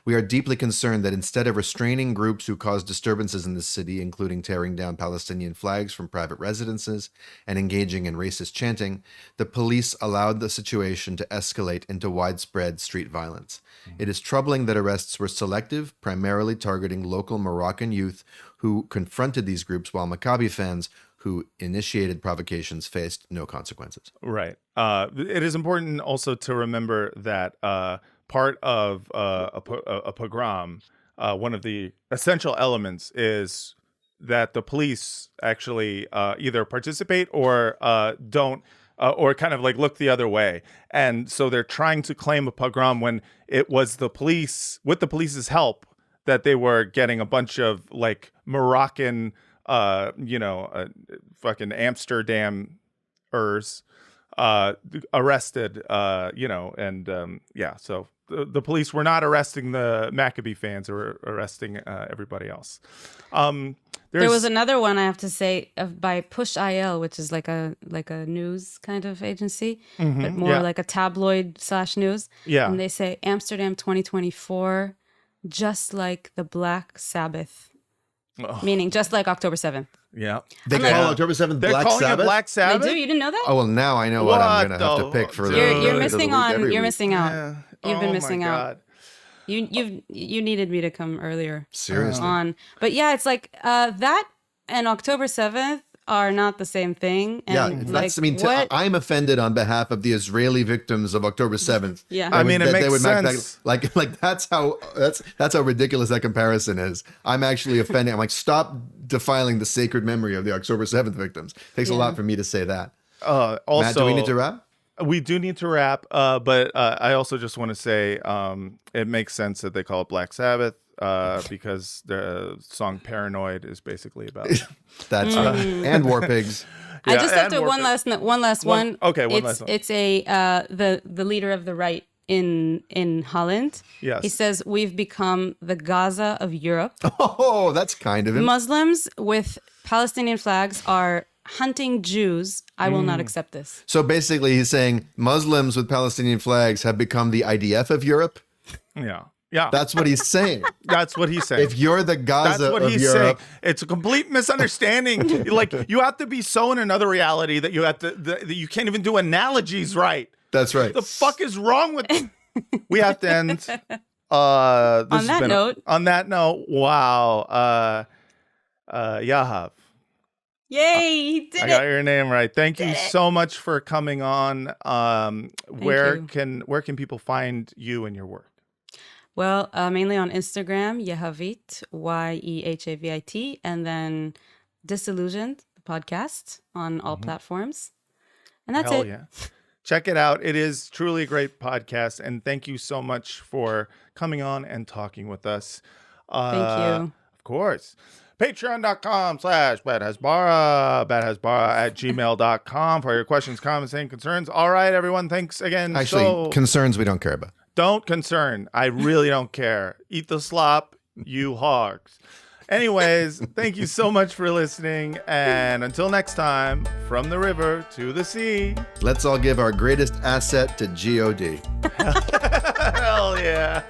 We are deeply concerned that instead of restraining groups who cause disturbances in the city, including tearing down Palestinian flags from private residences and engaging in racist chanting, the police allowed the situation to escalate into widespread street violence. It is troubling that arrests were selective, primarily targeting local Moroccan youth who confronted these groups, while Maccabi fans who initiated provocations faced no consequences. Right. It is important also to remember that part of a pogrom, one of the essential elements is that the police actually either participate or don't, or kind of like look the other way. And so they're trying to claim a pogrom when it was the police, with the police's help, that they were getting a bunch of like Moroccan fucking Amsterdamers arrested, so the police were not arresting the Maccabi fans, or arresting everybody else. There was another one I have to say by Push IL, which is like a news kind of agency, but more like a tabloid / news. Yeah. And they say Amsterdam 2024, just like the Black Sabbath. Meaning just like October 7th. Yeah. They call October 7th They're Black calling Sabbath? It Black Sabbath? They do? You didn't know that? Oh, well, now I know what I'm going to have to pick for the You're missing every week. You're missing out. Yeah. You've been Oh missing my out. God. You needed me to come earlier. Seriously. But yeah, it's like that and October 7th are not the same thing. And I'm offended on behalf of the Israeli victims of October 7th. Yeah. I mean, it makes sense. Like that's how ridiculous that comparison is. I'm actually offended. I'm like, stop defiling the sacred memory of the October 7th victims. Takes a lot for me to say that. Also, Matt, do we need to wrap? We do need to wrap, but I also just want to say it makes sense that they call it Black Sabbath because the song Paranoid is basically about that's and War Pigs. I just have to one last one. Okay, one last one. It's the leader of the right in Holland. Yes. He says, we've become the Gaza of Europe. Oh, that's kind of him. Muslims with Palestinian flags are hunting Jews. I will not accept this. So basically he's saying Muslims with Palestinian flags have become the IDF of Europe. Yeah. Yeah. That's what he's saying. That's what he's saying. If you're the Gaza That's what of he's Europe. saying. It's a complete misunderstanding. Like, you have to be so in another reality that you have to that you can't even do analogies right. That's right. The fuck is wrong with We have to end On that note, wow. Yahav. Yay, he did I got your name right. Thank you so much for coming on. Where can people find you and your work? Well, mainly on Instagram, Yehavit, Yehavit, and then Disillusioned, the podcast, on all platforms. And that's Hell it. Yeah. Check it out. It is truly a great podcast. And thank you so much for coming on and talking with us. Thank you. Of course. Patreon.com/badhasbara, badhasbara@gmail.com for your questions, comments, and concerns. All right, everyone. Thanks again. Actually, concerns we don't care about. Don't concern. I really don't care. Eat the slop, you hogs. Anyways, thank you so much for listening. And until next time, from the river to the sea. Let's all give our greatest asset to God. Hell yeah.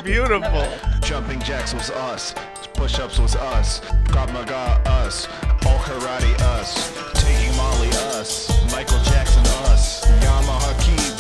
Beautiful. Jumping jacks was us. Push-ups was us. Krav Maga us. All karate us. Taking Molly us. Michael Jackson us. Yamaha Key